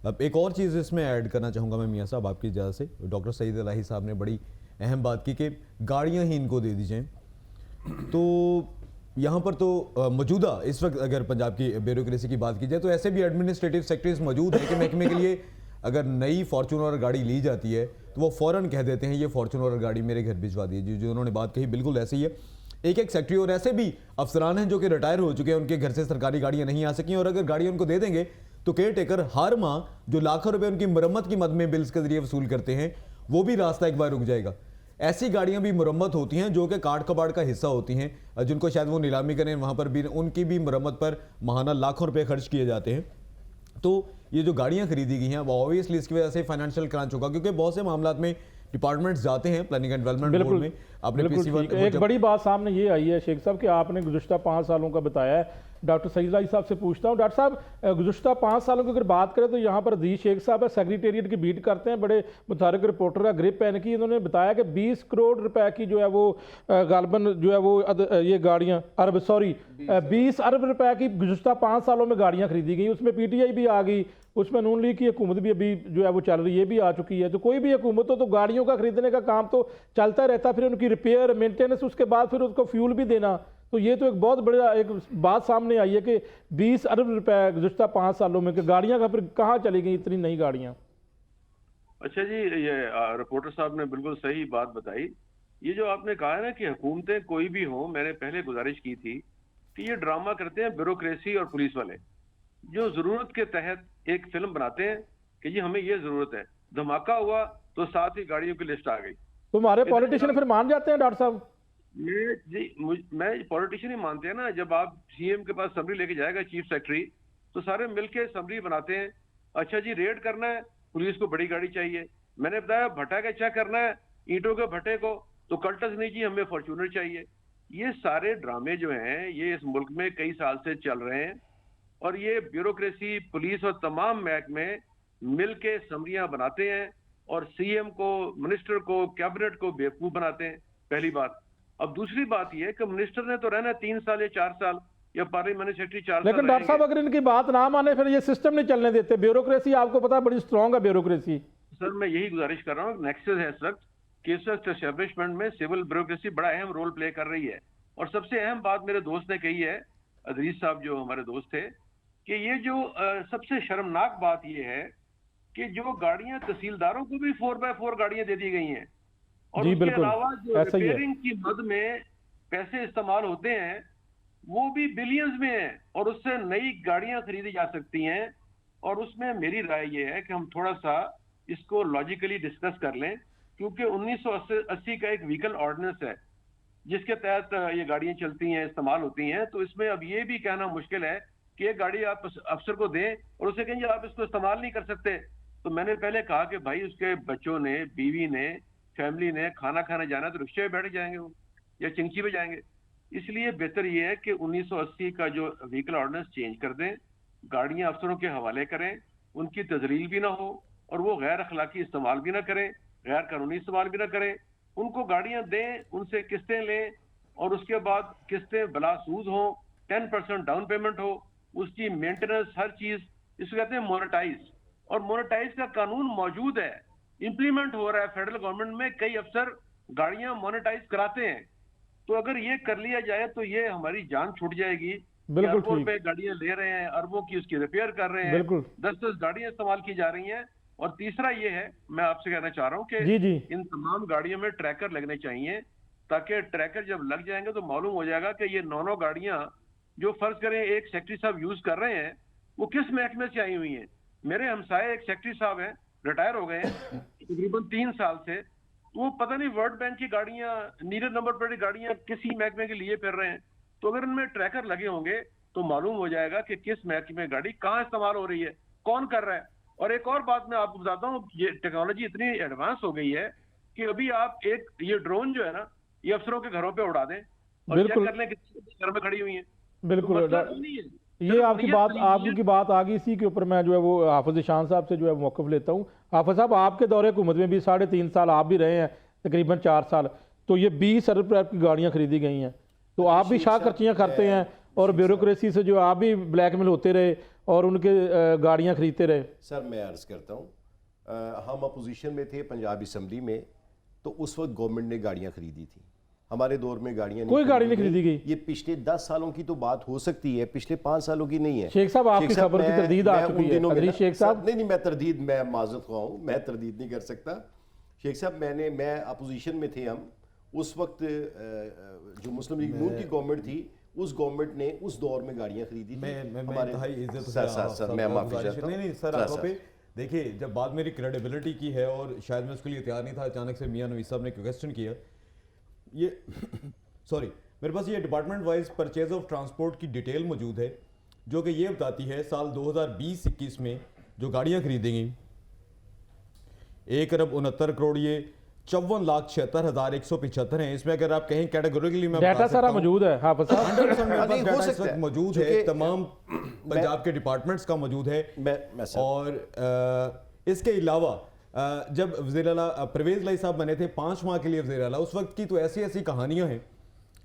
अब एक और चीज़ इसमें ऐड करना चाहूँगा मैं मियाँ साहब आपकी इजाज़त से। डॉक्टर सईद इलाही साहब ने बड़ी अहम बात की कि गाड़ियाँ ही इनको दे दी जाएँ। तो यहाँ पर तो मौजूदा इस वक्त अगर पंजाब की ब्यूरोक्रेसी की बात की जाए तो ऐसे भी एडमिनिस्ट्रेटिव सेक्रेटरीज मौजूद हैं कि महकमे के लिए अगर नई फॉर्चूनर गाड़ी ली जाती है तो वो फ़ौरन कह देते हैं ये फॉर्चूनर गाड़ी मेरे घर भिजवा दीजिए। जो उन्होंने बात कही बिल्कुल ऐसे ही है। एक सेक्रेटरी और ऐसे भी अफसरान हैं जो कि रिटायर हो चुके हैं, उनके घर से सरकारी गाड़ियाँ नहीं आ सकी, और अगर गाड़ियाँ उनको दे देंगे तो केयर टेकर हर माह जो लाखों रुपए उनकी मरम्मत की मद में बिल्स के जरिए वसूल करते हैं वो भी रास्ता एक बार रुक जाएगा। ऐसी गाड़ियां भी मरम्मत होती हैं जो कि काट कबाड़ का हिस्सा होती हैं, जिनको शायद वो नीलामी करें, वहां पर भी उनकी भी मरम्मत पर माहाना लाखों रुपए खर्च किए जाते हैं। तो ये जो गाड़ियां खरीदी गई हैं वो ऑब्वियसली इसकी वजह से फाइनेंशियल क्रंच होगा, क्योंकि बहुत से मामलात में डिपार्टमेंट्स जाते हैं प्लानिंग एंड डेवलपमेंट बोर्ड में अपने बिल्कुल ठीक। एक बड़ी बात सामने ये आई है शेख साहब कि आपने गुज़श्ता 5 सालों का बताया है। डॉक्टर सईद अली साहब से पूछता हूँ, डॉक्टर साहब गुज़श्ता 5 सालों की अगर बात करें तो यहाँ पर अजीज शेख साहब है, सेक्रेटेरिएट की बीट करते हैं, बड़े मुतारिक रिपोर्टर है, ग्रिप पहन की, इन्होंने बताया कि 20 करोड़ रुपए की जो है वो गालबन जो है वो ये गाड़ियाँ 20 अरब रुपए की गुज़श्ता 5 सालों में गाड़ियाँ खरीदी गई। उसमें PTI भी आ गई, उसमें नून लीग की हुकूमत भी अभी जो है वो चल रही है, भी आ चुकी है। तो कोई भी हुकूमत हो तो गाड़ियों का खरीदने का काम तो चलता रहता, फिर उनकी रिपेयर मेंटेनेंस, उसके बाद फिर उसको फ्यूल भी देना। तो ये तो एक बहुत बड़ा एक बात सामने आई है कि 20 अरब रुपए गुज़श्ता 5 सालों में कि गाड़ियाँ का फिर कहाँ चली गई इतनी नई गाड़ियाँ। अच्छा जी, ये रिपोर्टर साहब ने बिल्कुल सही बात बताई। ये जो आपने कहा है ना कि हुकूमतें कोई भी हो, मैंने पहले गुजारिश की थी कि ये ड्रामा करते हैं ब्यूरोक्रेसी और पुलिस वाले, जो जरूरत के तहत एक फिल्म बनाते हैं कि जी हमें ये जरूरत है, धमाका हुआ तो साथ ही गाड़ियों की लिस्ट आ गई। तो हमारे पॉलिटिशियन फिर मान जाते हैं डॉक्टर साहब? मैं पॉलिटिशियन ही मानते हैं ना। जब आप CM के पास समरी लेके जाएगा चीफ सेक्रेटरी, तो सारे मिलके समरी बनाते हैं। अच्छा जी, रेड करना है, पुलिस को बड़ी गाड़ी चाहिए। मैंने बताया भट्टा का चेक करना है ईंटों के भट्टे को, तो कल्टस नहीं जी हमें फॉर्च्यूनर चाहिए। ये सारे ड्रामे जो हैं ये इस मुल्क में कई साल से चल रहे हैं, और ये ब्यूरोक्रेसी, पुलिस और तमाम महकमे मिलके समरियां बनाते हैं और CM को, मिनिस्टर को, कैबिनेट को बेवकूफ बनाते हैं। पहली बात। अब दूसरी बात यह कि मिनिस्टर ने तो रहना 3 साल या 4 साल, या पार्लियामेंट सेक्रेटरी 4 साल। लेकिन डॉक्टर साहब अगर इनकी बात ना माने फिर ये सिस्टम नहीं चलने देते। ब्यूरोक्रेसी आपको पता है बड़ी स्ट्रांग है ब्यूरोक्रेसी। सर मैं यही गुजारिश कर रहा हूँ, नेक्सस है इस वक्त कि इस वक्त एस्टेब्लिशमेंट में सिविल ब्यूरोक्रेसी बड़ा अहम रोल प्ले कर रही है। और सबसे अहम बात मेरे दोस्त ने कही है, अदरीस साहब जो हमारे दोस्त थे, कि ये जो सबसे शर्मनाक बात ये है कि जो गाड़ियां तहसीलदारों को भी 4x4 गाड़ियां दे दी गई हैं, और जी, उसके बिल्कुल, अलावा जो ऐसा ही है। रिपेयरिंग की मद में पैसे इस्तेमाल होते हैं वो भी बिलियंस में है, और उससे नई गाड़ियां खरीदी जा सकती हैं। और उसमें मेरी राय ये है कि हम थोड़ा सा इसको लॉजिकली डिस्कस कर लें, क्योंकि 1980 का एक व्हीकल ऑर्डिनेंस है जिसके तहत ये गाड़ियां चलती हैं, इस्तेमाल होती हैं। तो इसमें अब ये भी कहना मुश्किल है कि एक गाड़ी आप अफसर को दें और उसे कहेंगे आप इसको इस्तेमाल नहीं कर सकते। तो मैंने पहले कहा कि भाई उसके बच्चों ने, बीवी ने, फैमिली ने खाना खाने जाना तो रिक्शे पे बैठ जाएंगे वो, या चिंची पे जाएंगे। इसलिए बेहतर ये है कि 1980 का जो व्हीकल ऑर्डिनेंस चेंज कर दें, गाड़ियां अफसरों के हवाले करें, उनकी तजलील भी ना हो, और वो गैर अखलाकी इस्तेमाल भी ना करें, गैर कानूनी इस्तेमाल भी ना करें। उनको गाड़ियां दें, उनसे किस्तें लें, और उसके बाद किस्तें बला सूद हो, 10% डाउन पेमेंट हो, उसकी मेंटेनेंस, हर चीज, इसको कहते हैं मोनेटाइज। और मोनेटाइज का कानून मौजूद है, इंप्लीमेंट हो रहा है फेडरल गवर्नमेंट में, कई अफसर गाड़ियां मोनेटाइज कराते हैं। तो अगर ये कर लिया जाए तो ये हमारी जान छूट जाएगी। बिल्कुल अरबों ठीक। रुपए गाड़ियां ले रहे हैं, अरबों की उसकी रिपेयर कर रहे हैं, बिल्कुल। 10-10 गाड़ियां इस्तेमाल की जा रही हैं। और तीसरा ये है, मैं आपसे कहना चाह रहा हूँ जी, कि जी। इन तमाम गाड़ियों में ट्रैकर लगने चाहिए, ताकि ट्रैकर जब लग जाएंगे तो मालूम हो जाएगा कि ये 9 गाड़ियां जो फर्ज करें एक सेक्रेटरी साहब यूज कर रहे हैं वो किस महकमे से आई हुई हैं। मेरे हमसाए एक सेक्रेटरी साहब हैं, रिटायर हो गए हैं तकरीबन 3 साल से, तो वो पता नहीं वर्ल्ड बैंक की गाड़ियां, नीले नंबर प्लेट गाड़ियां किसी महकमे के लिए फिर रहे हैं। तो अगर इनमें ट्रैकर लगे होंगे तो मालूम हो जाएगा कि किस महकमे में गाड़ी कहाँ इस्तेमाल हो रही है, कौन कर रहा है। और एक और बात मैं आपको बताता हूँ, ये टेक्नोलॉजी इतनी एडवांस हो गई है कि अभी आप एक ये ड्रोन जो है ना, ये अफसरों के घरों पे उड़ा दें और चेक बिल्कुल। कर लें कितने घर में खड़ी हुई है। बिल्कुल। तो मतलब नहीं है। ये आपकी बात आ गई, इसी के ऊपर मैं जो है वो हाफिज शान साहब से जो है मौक़िफ़ लेता हूँ। हाफिज साहब, आपके दौरे हुकूमत में भी 3.5 साल आप भी रहे हैं, तकरीबन 4 साल, तो ये 20 अरब रुपए की गाड़ियाँ खरीदी गई हैं, तो आप भी शाह खर्चियाँ करते हैं और ब्यूरोक्रेसी से जो आप भी ब्लैकमेल होते रहे और उनके गाड़ियाँ खरीदते रहे। सर मैं अर्ज़ करता हूँ, हम अपोजिशन में थे पंजाब असम्बली में, तो उस वक्त गवर्नमेंट ने गाड़ियाँ खरीदी थी। हमारे दौर में गाड़ियाँ कोई गाड़ी नहीं खरीदी गई। ये पिछले 10 सालों की तो बात हो सकती है, पिछले 5 सालों की नहीं है। शेख साहब, आपकी शेख साहब, खबर की मैं- तरदीद आ मैं चुकी उन है। दिनों में अदरीश ना- शेख साहब। नहीं, मैं तरदीद, मैं माजरत ख्वाह हूँ, मैं तरदीद नहीं कर सकता। शेख साहब, मैं अपोजिशन में थे हम उस वक्त, जो मुस्लिम लीग नून की गवर्नमेंट थी, उस गवर्नमेंट ने उस दौर में गाड़ियाँ खरीदी थी। मैं हमारे इंतहाई इज्जत से सर आप सब मैं को माफी गुजारिश- चाहता हूँ। नहीं सर, आपको पे देखिए, जब बात मेरी क्रेडिबिलिटी की है और शायद मैं उसके लिए तैयार नहीं था, अचानक से मियां नवीद साहब ने क्वेश्चन किया ये सॉरी, मेरे पास ये department wise purchase of transport की डिटेल मौजूद है, जो कि ये बताती है साल 2020-21 में जो गाड़ियां खरीदी गई 1,69,69,00,000, ये 54,76,175 हैं। इसमें अगर आप कहीं कैटेगोरिकली में डाटा सारा मौजूद है हाफिज साहब। 100% मेरे पास नहीं, हो डाटा इस सकता वक्त है। मौजूद है, चूंकि तमाम पंजाब के डिपार्टमेंट्स का मौजूद है। मैं सर, और इसके अलावा जब वज़ीर आला परवेज़ लाई साहब बने थे 5 माह के लिए वज़ीर आला, उस वक्त की तो ऐसी ऐसी कहानियां हैं,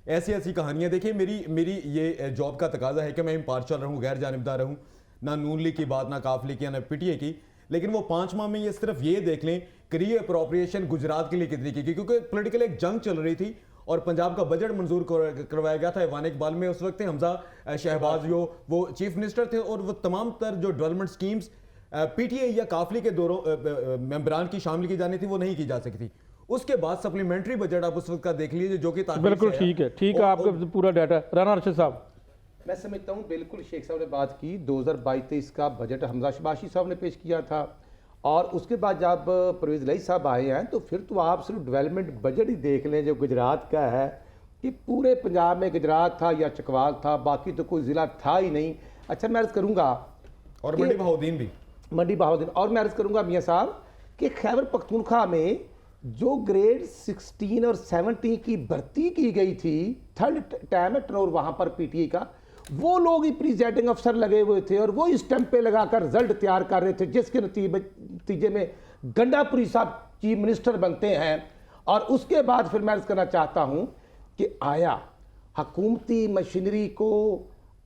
ऐसी ऐसी कहानियां। देखिए, मेरी ये जॉब का तकाजा है कि मैं इम्पार्शल रहूं, गैर जानिबदार रहूं, ना नून लीग की बात, ना काफ लीग की, ना पीटीए की। लेकिन वो 5 माह में ये सिर्फ ये देख लें कि री अप्रोप्रिएशन गुजरात के लिए कितनी की, क्योंकि पॉलिटिकल एक जंग चल रही थी और पंजाब का बजट मंजूर करवाया गया था। ऐवान इकबाल में उस वक्त थे हमजा शहबाज, जो वो चीफ मिनिस्टर थे, और वो तमाम तर जो डेवलपमेंट स्कीम्स पीटीए या काफली के दौरों मेंबरान की शामिल की जानी थी, वो नहीं की जा सकी थी। उसके बाद सप्लीमेंट्री बजट आप उस वक्त का देख लीजिए, जो कि तारीख बिल्कुल से ठीक है, ठीक है, और- आपका पूरा डाटा। राना अर्शद साहब, मैं समझता हूँ बिल्कुल शेख साहब ने बात की। 2022-23 का बजट हमजा शबाशी साहब ने पेश किया था, और उसके बाद जब परवेज़ लाई साहब आए हैं तो फिर तो आप सिर्फ डेवलपमेंट बजट ही देख लें जो गुजरात का है, कि पूरे पंजाब में गुजरात था या चकवाल था, बाकी तो कोई ज़िला था ही नहीं। अच्छा, मैं अर्ज़ करूँगा, और मंडी बहाउद्दीन भी, मंडी बहाउद्दीन, और मैं अर्ज़ करूँगा मियाँ साहब कि खैबर पख्तूनख्वा में जो ग्रेड 16 और 17 की भर्ती की गई थी, थर्ड टाइम है टर्नओवर वहाँ पर पीटीए का, वो लोग ही प्रिजाइडिंग अफसर लगे हुए थे और वो स्टैंप पे लगाकर रिजल्ट तैयार कर रहे थे, जिसके नतीजे में गंडापुरी साहब चीफ मिनिस्टर बनते हैं। और उसके बाद फिर मैं अर्ज़ करना चाहता हूँ कि आया हकूमती मशीनरी को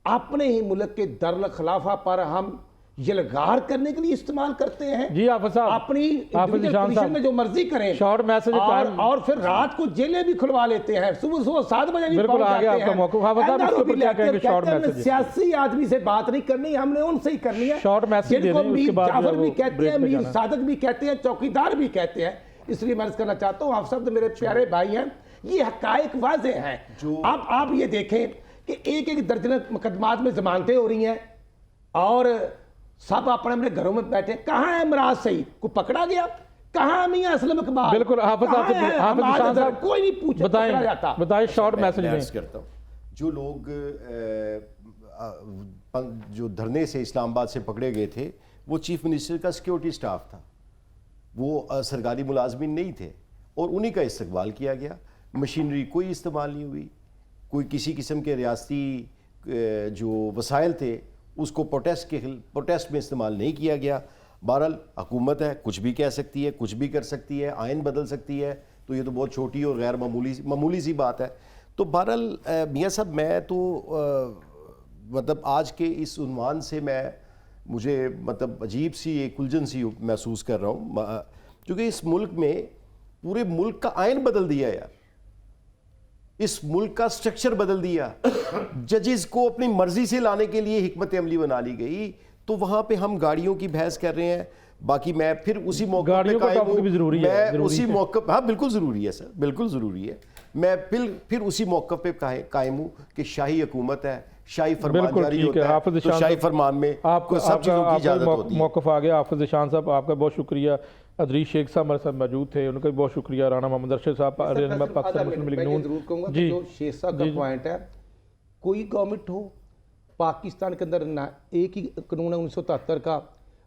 अपने ही मुल्क के दरल खिलाफा पर हम यलगार करने के लिए इस्तेमाल करते हैं। जी हाफिज साहब, अपनी हाफिज individual निशान position साहब, में जो मर्जी करें, शॉर्ट मैसेज टाइम। और फिर रात को जेलें भी खुलवा लेते हैं, सुबह सुबह 7 बजे भी बिल्कुल, पहुंच आगे जाते आपका हैं। मौका। हाफिज साहब, इसके ऊपर क्या कहेंगे? शॉर्ट कहते हैं, मैसेज। सियासी आदमी से बात नहीं करनी, हमने उनसे ही करनी है। शॉर्ट मैसेज जिनको देने, उसके मीर बाद जो है जाफर भी वो कहते ब्रेक हैं, पे मीर जाना है। सादक भी कहते हैं, चौकीदार भी कहते हैं। इसलिए मैं अर्ज करना चाहता हूँ, आप सब तो मेरे प्यारे भाई हैं, ये हकायक वाज़े हैं। अब आप ये देखें कि एक एक दर्जन मुकदमात में जमानतें हो रही हैं और सब अपने अपने घरों में बैठे। कहाँ है इमराज सईद को पकड़ा गया? कहाँ है मियां असलम इकबाल? बिल्कुल, हाफिज कहाँ साहब, है हाफिज हमाद निशान अदर? साहब, कोई नहीं पूछा, पकड़ा जाता। बताएं शॉर्ट मैं मैसेज अर्ज में। करता हूँ, जो लोग जो धरने से इस्लामाबाद से पकड़े गए थे, वो चीफ मिनिस्टर का सिक्योरिटी स्टाफ था, वो सरकारी मुलाजमिन नहीं थे, और उन्हीं का इस्तकबाल किया गया। मशीनरी कोई इस्तेमाल नहीं हुई, कोई किसी किस्म के रियासती जो वसाइल थे उसको प्रोटेस्ट में इस्तेमाल नहीं किया गया। बहरहाल हुकूमत है, कुछ भी कह सकती है, कुछ भी कर सकती है, आइन बदल सकती है, तो ये तो बहुत छोटी और गैर मामूली सी बात है। तो बहरहाल मियाँ साहब, मैं तो मतलब आज के इस उन्वान से मुझे मतलब अजीब सी एक उलझन सी महसूस कर रहा हूँ, क्योंकि इस मुल्क में पूरे मुल्क का आइन बदल दिया यार, इस मुल्क का स्ट्रक्चर बदल दिया, जजेस को अपनी मर्जी से लाने के लिए हिकमत अमली बना ली गई। तो वहां पे हम गाड़ियों की बहस कर रहे हैं। बाकी मैं फिर उसी मौके गाड़ियों का टॉपिक भी जरूरी है, मैं जरूरी उसी है। मौके, हाँ बिल्कुल ज़रूरी है सर, बिल्कुल ज़रूरी है। मैं फिर उसी मौके पे कायम हूँ कि शाही हुकूमत है, शाही फरमान बिल्कुल जारी ठीक है। होता है, हाफिज तो निशान शाही साहब, फरमान में आपको सब चीज़ों की इजाज़त होती है। मौक़िफ़ आ गया। हाफिज निशान साहब, आपका बहुत शुक्रिया। अदरीश शेख साहब हमारे साथ मौजूद थे, उनका भी बहुत शुक्रिया। राना मोहम्मद अरशद साहब, पाकिस्तान मुस्लिम लीग नून। जरूर कहूँगा जी, कि जो शेख साहब का पॉइंट है, कोई गवर्नमेंट हो पाकिस्तान के अंदर ना एक ही कानून है 1973 का,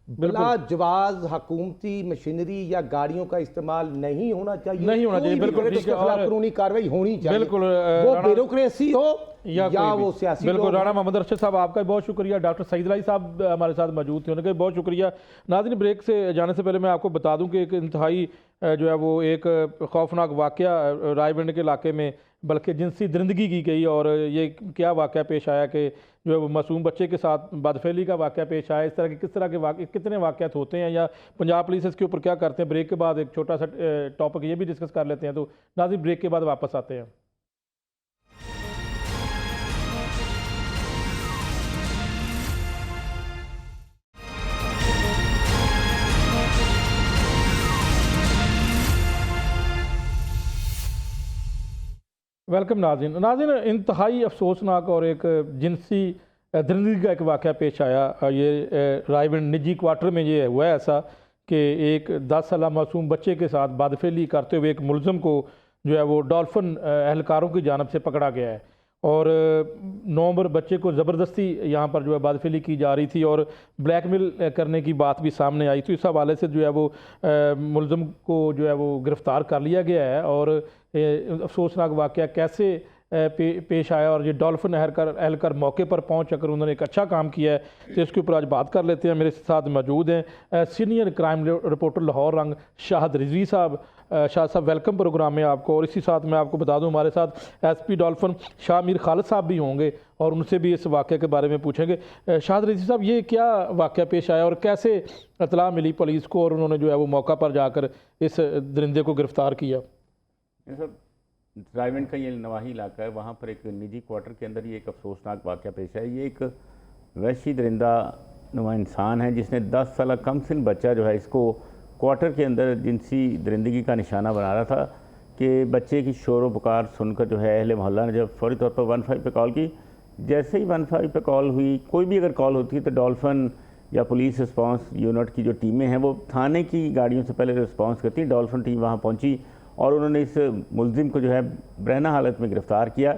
बिला जवाज हुकूमती मशीनरी या गाड़ियों का इस्तेमाल नहीं होना चाहिए, नहीं होना चाहिए, कोई भी बिल्कुल करे तो ठीक है। उसके खिलाफ और कानूनी कार्रवाई होनी चाहिए। बिल्कुल, वो राणा- ब्यूरोक्रेसी हो या कोई भी। वो सियासी बिल्कुल। लोग राणा मोहम्मद अरशद साहब आपका भी बहुत शुक्रिया, डॉक्टर सईद अली साहब हमारे साथ मौजूद थे, उनका भी बहुत शुक्रिया। नाज़रीन, ब्रेक से जाने से पहले मैं आपको बता दूं कि एक इंतहाई जो है वो एक खौफनाक वाक़या रायबंड के इलाके में बल्कि जिनसी दरिंदगी की गई, और ये क्या वाक़या पेश आया कि जो है वो मासूम बच्चे के साथ बदफेली का वाक़या पेश आया। इस तरह के किस तरह के वाक़े कितने वाक़यात होते हैं या पंजाब पुलिस इसके ऊपर क्या करते हैं, ब्रेक के बाद एक छोटा सा टॉपिक ये भी डिस्कस कर लेते हैं। तो नाज़रीन, ब्रेक के बाद वापस आते हैं। वेलकम नाज़रीन। नाज़रीन, इंतहाई अफसोसनाक और एक जिनसी दरिंदगी का एक वाक़या पेश आया। ये रायबंड निजी क्वार्टर में ये हुआ है ऐसा कि एक 10 साला मासूम बच्चे के साथ बदफेली करते हुए एक मुलज़म को जो है वो डॉल्फिन एहलकारों की जानब से पकड़ा गया है, और 9 नंबर बच्चे को ज़बरदस्ती यहाँ पर जो है बदफेली की जा रही थी और ब्लैकमेल करने की बात भी सामने आई। तो इस हवाले से जो है वो मुलज़म को जो है वो गिरफ़्तार कर लिया गया है, और अफसोसनाक वाक़या कैसे पेश आया और ये डॉल्फिन एहलकार मौके पर पहुँच कर उन्होंने एक अच्छा काम किया है, तो इसके ऊपर आज बात कर लेते हैं। मेरे साथ मौजूद हैं सीनियर क्राइम रिपोर्टर लाहौर रंग शाहिद रिजवी साहब। शाह साहब, वेलकम प्रोग्राम में आपको। और इसी साथ मैं आपको बता दूं हमारे साथ एसपी डॉल्फिन शाह मीर खालिद साहब भी होंगे और उनसे भी इस वाक़े के बारे में पूछेंगे। शाहिद रिजवी साहब, ये क्या वाक़या पेश आया और कैसे इत्तला मिली पुलिस को और उन्होंने जो है वो मौका पर जाकर इस दरिंदे को गिरफ़्तार किया? सर, रायबंड का ये नवाही इलाका है, वहाँ पर एक निजी क्वार्टर के अंदर ये एक अफसोसनाक वाक़या पेश है। ये एक वहशी दरिंदा नुमा इंसान है जिसने 10 साल कम सिन बच्चा जो है इसको क्वार्टर के अंदर जिनसी दरिंदगी का निशाना बना रहा था कि बच्चे की शोर व पुकार सुनकर जो है अहले मोहल्ला ने जब फौरी तौर पर 15 पे कॉल की। जैसे ही 15 पे कॉल हुई, कोई भी अगर कॉल होती है तो डॉल्फिन या पुलिस रिस्पांस यूनिट की जो टीमें हैं वो थाने की गाड़ियों से पहले रिस्पांस करती। डॉल्फिन टीम वहाँ पहुँची और उन्होंने इस मुलजिम को जो है बरहना हालत में गिरफ़्तार किया।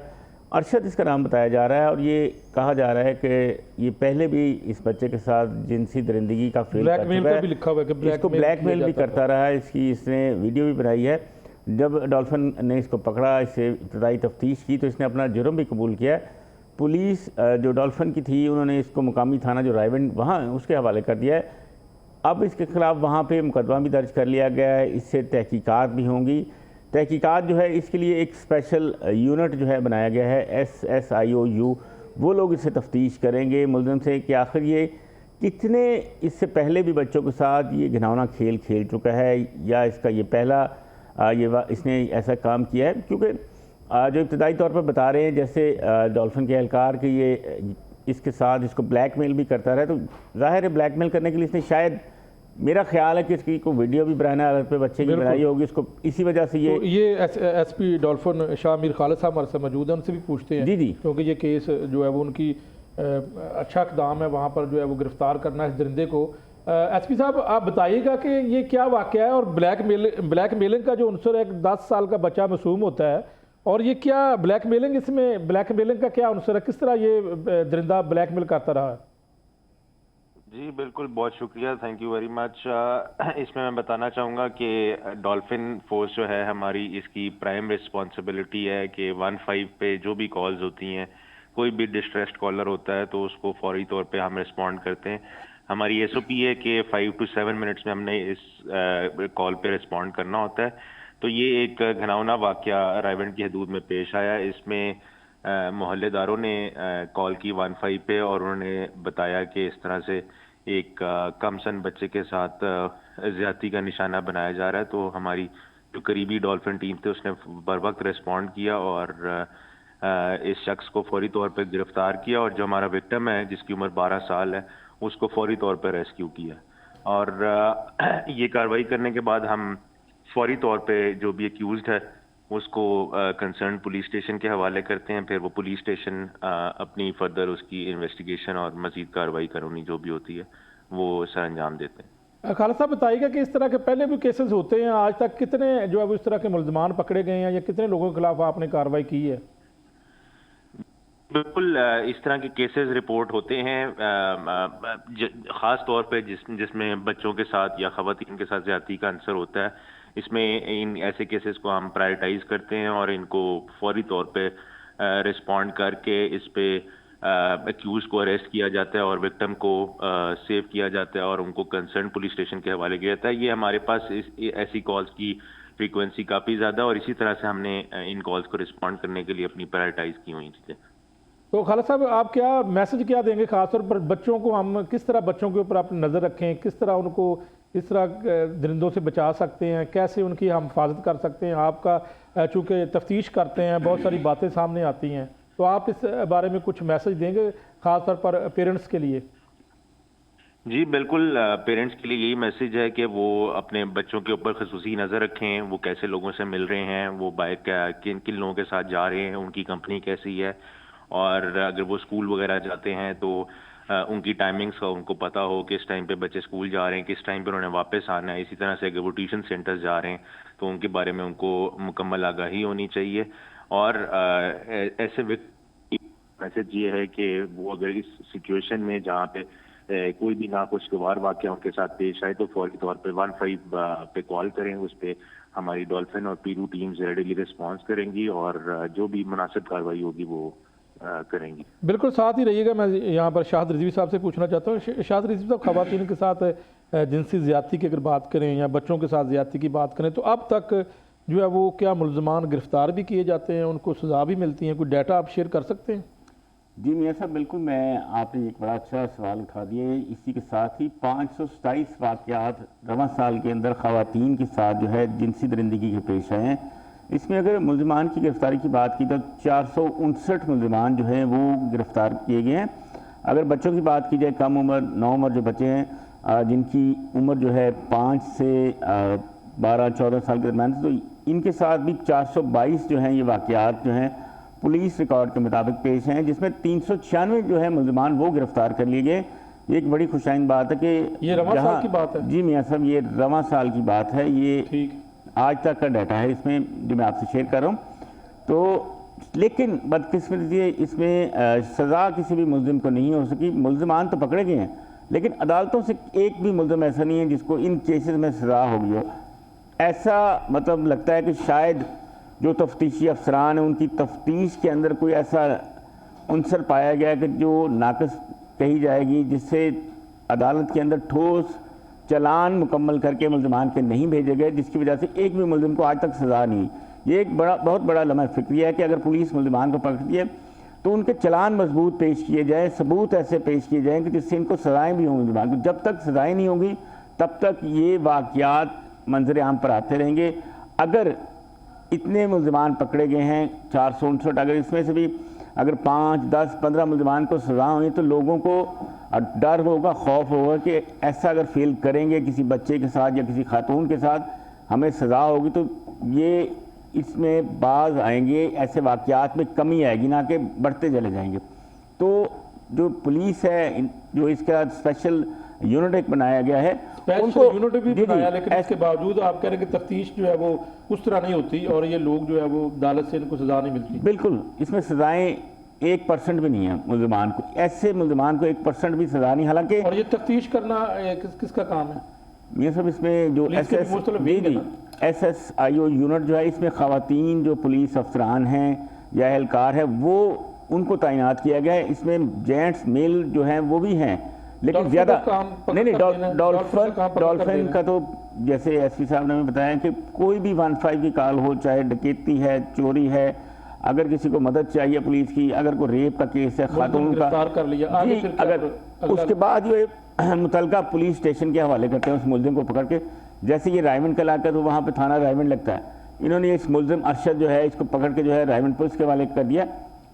अरशद इसका नाम बताया जा रहा है, और ये कहा जा रहा है कि ये पहले भी इस बच्चे के साथ जिनसी दरिंदगी का फेल कर चुका है। भी लिखा हुआ है कि इसको ब्लैकमेल भी करता रहा है। इसने वीडियो भी बनाई है। जब डॉल्फिन ने इसको पकड़ा, इससे इब्तदाई तफ्तीश की तो इसने अपना जुर्म भी कबूल किया। पुलिस जो डॉल्फिन की थी उन्होंने इसको मुकामी थाना जो रायबंड वहाँ उसके हवाले कर दिया है। अब इसके ख़िलाफ़ वहाँ पे मुकदमा भी दर्ज कर लिया गया है। इससे तहकीकात भी होंगी। तहकीकात जो है इसके लिए एक स्पेशल यूनिट जो है बनाया गया है, SSIOU। वो लोग इससे तफ्तीश करेंगे मुलज़िम से कि आखिर ये कितने इससे पहले भी बच्चों के साथ ये घिनौना खेल खेल चुका है या इसका ये पहला इसने ऐसा काम किया है। क्योंकि जो इब्तदाई तौर पर बता रहे हैं जैसे डॉल्फिन के एहलकार कि ये इसके साथ इसको ब्लैकमेल भी करता रहा, तो जाहिर है ब्लैकमेल करने के लिए इसने शायद, मेरा ख्याल है कि इसकी कोई वीडियो भी बराना हालत पे बच्चे की बनाई होगी इसको, इसी वजह से ये तो ये एसपी डॉल्फिन शाह मीर खालिद साहब हमारे साथ मौजूद हैं, उनसे भी पूछते हैं। जी। क्योंकि ये केस जो है वो उनकी अच्छा इक़दाम है वहाँ पर जो है वो गिरफ़्तार करना इस दरिंदे को। एसपी साहब, आप बताइएगा कि ये क्या वाक़या है और ब्लैकमेलिंग का जो उनसर है, 10 साल का बच्चा मासूम होता है और ये क्या ब्लैकमेलिंग का क्या उनसर है, किस तरह ये दरिंदा ब्लैकमेल करता रहा है? जी बिल्कुल, बहुत शुक्रिया, थैंक यू वेरी मच। इसमें मैं बताना चाहूँगा कि डॉल्फिन फोर्स जो है हमारी, इसकी प्राइम रिस्पॉन्सिबिलिटी है कि 15 पे जो भी कॉल्स होती हैं, कोई भी डिस्ट्रेस्ड कॉलर होता है तो उसको फौरी तौर पे हम रिस्पॉन्ड करते हैं। हमारी SOP है कि 5 to 7 मिनट्स में हमने इस कॉल पे रिस्पॉन्ड करना होता है। तो ये एक घिनौना वाक़या रायबंड की हदूद में पेश आया। इसमें मोहल्लेदारों ने कॉल की 15 पे और उन्होंने बताया कि इस तरह से एक कम सन बच्चे के साथ ज़्यादती का निशाना बनाया जा रहा है। तो हमारी जो करीबी डॉल्फिन टीम थे उसने बर वक्त रिस्पॉन्ड किया और इस शख्स को फौरी तौर पे गिरफ़्तार किया और जो हमारा विक्टिम है जिसकी उम्र 12 साल है उसको फौरी तौर पे रेस्क्यू किया। और ये कार्रवाई करने के बाद हम फौरी तौर पे जो भी एक्यूज्ड है उसको कंसर्न पुलिस स्टेशन के हवाले करते हैं। फिर वो पुलिस स्टेशन अपनी फर्दर उसकी इन्वेस्टिगेशन और मज़ीद कार्रवाई कानूनी जो भी होती है वो सर अंजाम देते हैं। खालिद साहब, बताइएगा कि इस तरह के पहले भी केसेस होते हैं, आज तक कितने जो है वो इस तरह के मुल्ज़मान पकड़े गए हैं या कितने लोगों के खिलाफ आपने कार्रवाई की है? बिल्कुल, इस तरह के केसेस रिपोर्ट होते हैं, ख़ास तौर पे जिसमें बच्चों के साथ या ख़वातीन के साथ ज़्यादती का अंसर होता है। इसमें इन ऐसे केसेस को हम प्रायोरिटाइज़ करते हैं और इनको फौरी तौर पे रिस्पॉन्ड करके इस पे एक्यूज को अरेस्ट किया जाता है और विक्टिम को सेव किया जाता है और उनको कंसर्न पुलिस स्टेशन के हवाले किया जाता है। ये हमारे पास ऐसी कॉल्स की फ्रीक्वेंसी काफ़ी ज़्यादा और इसी तरह से हमने इन कॉल्स को रिस्पॉन्ड करने के लिए अपनी प्रायोरिटाइज की हुई चीज़ें। तो खालिद साहब, आप क्या मैसेज क्या देंगे खासतौर पर बच्चों को? हम किस तरह बच्चों के ऊपर आप नज़र रखें, किस तरह उनको इस तरह दरिंदों से बचा सकते हैं, कैसे उनकी हम हिफाजत कर सकते हैं? आपका चूँकि तफ्तीश करते हैं, बहुत सारी बातें सामने आती हैं, तो आप इस बारे में कुछ मैसेज देंगे खासतौर पर पेरेंट्स के लिए? जी बिल्कुल, पेरेंट्स के लिए यही मैसेज है कि वो अपने बच्चों के ऊपर खसूसी नज़र रखें, वो कैसे लोगों से मिल रहे हैं, वो बाइक किन किन लोगों के साथ जा रहे हैं, उनकी कंपनी कैसी है, और अगर वो स्कूल वगैरह जाते हैं तो उनकी टाइमिंग्स का उनको पता हो, किस टाइम पे बच्चे स्कूल जा रहे हैं, किस टाइम पे उन्होंने वापस आना है। इसी तरह से अगर वो ट्यूशन सेंटर्स जा रहे हैं तो उनके बारे में उनको मुकम्मल आगाही होनी चाहिए। और ऐसे मैसेज ये है कि वो अगर इस सिचुएशन में जहाँ पे कोई भी नाखुशगवार वाक़या उनके साथ पेश आए तो फौरी तौर पे 15 पे कॉल करें। उस पर हमारी डॉल्फिन और पीरू टीम्स रेडीली रिस्पॉन्स करेंगी और जो भी मुनासिब कार्रवाई होगी वो करेंगी। बिल्कुल, साथ ही रहिएगा। मैं यहाँ पर शाहिद रिजवी साहब से पूछना चाहता हूँ। शाहिद रिजवी साहब, ख़वातीन के साथ जिनसी ज़्यादती की अगर बात करें या बच्चों के साथ ज़्यादती की बात करें तो अब तक जो है वो क्या मुल्ज़मान गिरफ़्तार भी किए जाते हैं, उनको सज़ा भी मिलती है? कोई डाटा आप शेयर कर सकते हैं? जी मियाँ साहब, बिल्कुल, मैं आपने एक बड़ा अच्छा सवाल उठा दिए। इसी के साथ ही 527 वाक़यात रवां साल के अंदर ख़वातीन के साथ जो है जिनसी दरिंदगी के पेश आए हैं। इसमें अगर मुल्ज़मान की गिरफ़्तारी की बात की तो 459 मुल्ज़मान जो हैं वो गिरफ़्तार किए गए हैं। अगर बच्चों की बात की जाए, कम उम्र 9 उम्र जो बच्चे हैं जिनकी उम्र जो है 5 से 12-14 साल के दरमियान, तो इनके साथ भी 422 जो हैं ये वाक़यात जो हैं पुलिस रिकॉर्ड के मुताबिक पेश हैं, जिसमें 396 जो है मुल्ज़मान वो गिरफ़्तार कर लिए गए। ये एक बड़ी खुशाइन बात है कि ये रवां साल की बात है। जी मियाँ साहब, ये रवां साल की बात है। ये ठीक, आज तक का डाटा है इसमें जो मैं आपसे शेयर कर रहा हूँ। तो लेकिन बदकिस्मती है, इसमें सज़ा किसी भी मुल्ज़िम को नहीं हो सकी। मुल्ज़मान तो पकड़े गए हैं लेकिन अदालतों से एक भी मुल्ज़िम ऐसा नहीं है जिसको इन केसेस में सज़ा हो गई हो। ऐसा मतलब लगता है कि शायद जो तफ्तीशी अफसरान हैं उनकी तफ्तीश के अंदर कोई ऐसा अंसर पाया गया कि जो नाक़िस कही जाएगी, जिससे अदालत के अंदर ठोस चलान मुकम्मल करके मुल्ज़मान के नहीं भेजे गए, जिसकी वजह से एक भी मुल्ज़िम को आज तक सज़ा नहीं। ये एक बहुत बड़ा लम्हा फ़िक्रिया है कि अगर पुलिस मुल्ज़मान को पकड़ती है तो उनके चलान मजबूत पेश किए जाए, सबूत ऐसे पेश किए जाएँ कि जिससे इनको सज़ाएँ भी हों मुल्ज़मान को। जब तक सज़ाएँ नहीं होंगी तब तक ये वाक़यात मंजर आम पर आते रहेंगे। अगर इतने मुल्ज़मान पकड़े गए हैं 459, अगर इसमें से भी अगर 5, 10, 15 मुल्ज़मान को सज़ा हुई तो लोगों को डर होगा, खौफ होगा कि ऐसा अगर फेल करेंगे किसी बच्चे के साथ या किसी खातून के साथ हमें सज़ा होगी तो ये इसमें बाज आएंगे, ऐसे वाक़यात में कमी आएगी, ना कि बढ़ते चले जाएंगे। तो जो पुलिस है, जो इसका स्पेशल यूनिट एक बनाया गया है, उनको यूनिट भी बनाया, लेकिन इसके बावजूद आप कह रहे हैं कि तफ्तीश जो है वो उस तरह नहीं होती और ये लोग जो है वो अदालत से इनको सज़ा नहीं मिलती। बिल्कुल, इसमें सज़ाएँ 1% भी नहीं है मुल्ज़मान को, ऐसे मुल्ज़मान को 1% भी सज़ा नहीं। हालांकि और ये तफ्तीश करना किसका काम है? ये सब इसमें जो SSIO यूनिट जो है, इसमें ख़वातीन जो पुलिस अफसरान हैं या एहलकार है वो उनको तैनात किया गया है। इसमें जेंट्स मेल जो हैं वो भी हैं, लेकिन ज़्यादा नहीं। डॉल्फिन का तो जैसे SP साहब ने हमें बताया कि कोई भी 15 की कॉल हो, चाहे डकैती है, चोरी है, अगर किसी को मदद चाहिए पुलिस की, अगर कोई रेप का केस है, खातून का कर लिया, अगर उसके बाद जो मुतलका पुलिस स्टेशन के हवाले करते हैं उस मुल्ज़िम को पकड़ के। जैसे ये रायमंड का इलाका तो वहाँ पे थाना रायमंड लगता है, इन्होंने इस मुल्ज़िम अरशद जो है इसको पकड़ के जो है रायमंड पुलिस के हवाले कर दिया।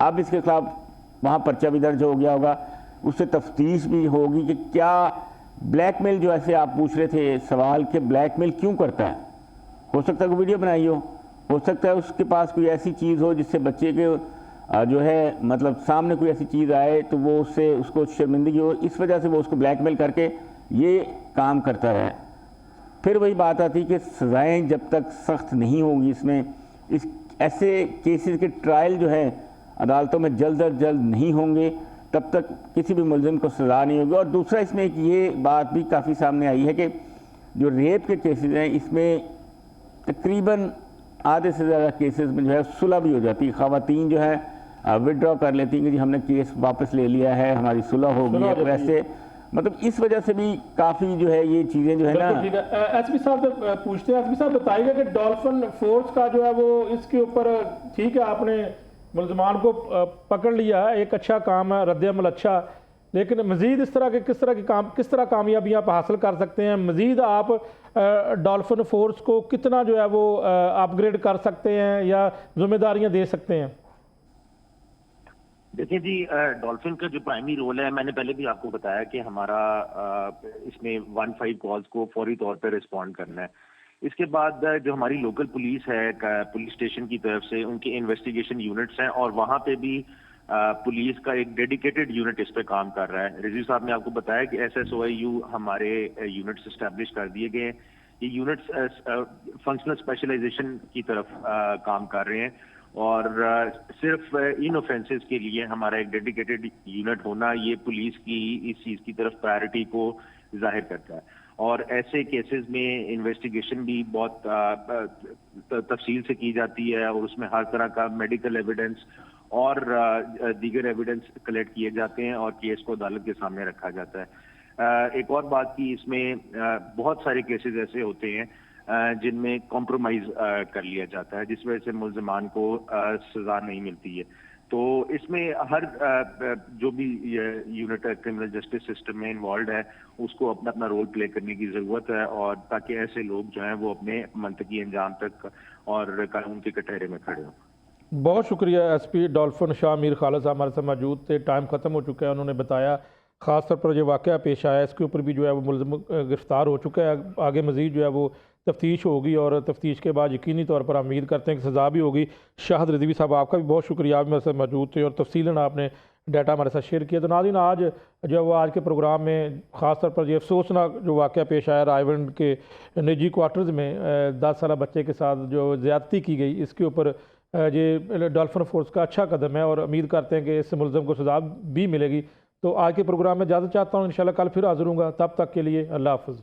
अब इसके खिलाफ वहाँ पर्चा भी दर्ज हो गया होगा, उससे तफ्तीश भी होगी कि क्या ब्लैकमेल, जो ऐसे आप पूछ रहे थे सवाल कि ब्लैकमेल क्यों करता है। हो सकता है कोई वीडियो बनाई हो सकता है उसके पास कोई ऐसी चीज़ हो जिससे बच्चे के जो है मतलब सामने कोई ऐसी चीज़ आए तो वो उससे उसको शर्मिंदगी हो, इस वजह से वो उसको ब्लैकमेल करके ये काम करता है। फिर वही बात आती है कि सज़ाएँ जब तक सख्त नहीं होंगी, इसमें इस ऐसे केसेस के ट्रायल जो है अदालतों में जल्द अज जल्द नहीं होंगे, तब तक किसी भी मुल्ज़िम को सज़ा नहीं होगी। और दूसरा इसमें एक ये बात भी काफ़ी सामने आई है कि जो रेप के केसेस हैं इसमें तकरीबन आधे से ज़्यादा केसेस में जो है सुलह भी हो जाती है। ख़वातीन जो है विड्रॉ कर लेती हैं कि जी हमने केस वापस ले लिया है, हमारी सुलह हो गई है। वैसे मतलब इस वजह से भी काफ़ी जो है ये चीज़ें जो है ना। ठीक है, एसपी साहब से पूछते हैं। एसपी साहब बताइएगा कि डॉल्फिन फोर्स का जो है वो इसके ऊपर, ठीक है आपने मुलजमान को पकड़ लिया है, एक अच्छा काम है, रद्द-ए-अमल अच्छा, लेकिन मज़ीद इस तरह के किस तरह कामयाबियाँ आप हासिल कर सकते हैं? मज़ीद आप डॉल्फिन फोर्स को कितना जो है वो अपग्रेड कर सकते हैं या जिम्मेदारियाँ दे सकते हैं? देखिए जी, डॉल्फिन का जो प्राइमरी रोल है, मैंने पहले भी आपको बताया कि हमारा इसमें 15 कॉल्स को फौरी तौर पर रिस्पॉन्ड करना है। इसके बाद जो हमारी लोकल पुलिस है, पुलिस स्टेशन की तरफ से उनके इन्वेस्टिगेशन यूनिट्स हैं, और वहाँ पे भी पुलिस का एक डेडिकेटेड यूनिट इस पे काम कर रहा है। रिजवी साहब ने आपको बताया कि SSOIU हमारे यूनिट्स इस्टेब्लिश कर दिए गए हैं। ये यूनिट्स फंक्शनल स्पेशलाइजेशन की तरफ काम कर रहे हैं, और सिर्फ इन ऑफेंसेस के लिए हमारा एक डेडिकेटेड यूनिट होना, ये पुलिस की इस चीज़ की तरफ प्रायोरिटी को जाहिर करता है। और ऐसे केसेस में इन्वेस्टिगेशन भी बहुत तफसील से की जाती है, और उसमें हर तरह का मेडिकल एविडेंस और दीगर एविडेंस कलेक्ट किए जाते हैं और केस को अदालत के सामने रखा जाता है। एक और बात की, इसमें बहुत सारे केसेस ऐसे होते हैं जिनमें कॉम्प्रोमाइज कर लिया जाता है, जिस वजह से मुल्ज़िमान को सज़ा नहीं मिलती है। तो इसमें हर जो भी यूनिट क्रिमिनल जस्टिस सिस्टम में इन्वॉल्व है, उसको अपना अपना रोल प्ले करने की ज़रूरत है, और ताकि ऐसे लोग जो हैं वो अपने मंतकी अंजाम तक और कानून के कटहरे में खड़े हों। बहुत शुक्रिया SP डॉल्फिन शाह मीर खालिद साहब हमारे साथ मौजूद थे। टाइम ख़त्म हो चुका है, उन्होंने बताया ख़ास तौर पर जो वाक़या पेश आया इसके ऊपर भी जो है वो मुलज़िम गिरफ़्तार हो चुका है। आगे मज़ीद जो है वो तफ्तीश होगी, और तफ्तीश के बाद यकीनी तौर पर हम उम्मीद करते हैं कि सज़ा भी होगी। शाहिद रिजवी साहब आपका भी बहुत शुक्रिया, आप मेरे साथ मौजूद थे और तफसीलन आपने डाटा हमारे साथ शेयर किया। तो नाज़रीन, आज जो है वो आज के प्रोग्राम में ख़ास तौर पर ये अफसोसनाक जो वाक़या पेश आया रायवंड के निजी क्वार्टर्स में 10 साल बच्चे के साथ जो ज़्यादती की गई, इसके ऊपर ये डॉल्फिन फोर्स का अच्छा कदम है, और उम्मीद करते हैं कि इस मुलज़िम को सज़ा भी मिलेगी। तो आज के प्रोग्राम में इजाज़त चाहता हूँ, इंशाल्लाह कल फिर हाज़िर होऊंगा। तब तक के लिए अल्लाह हाफ़िज़।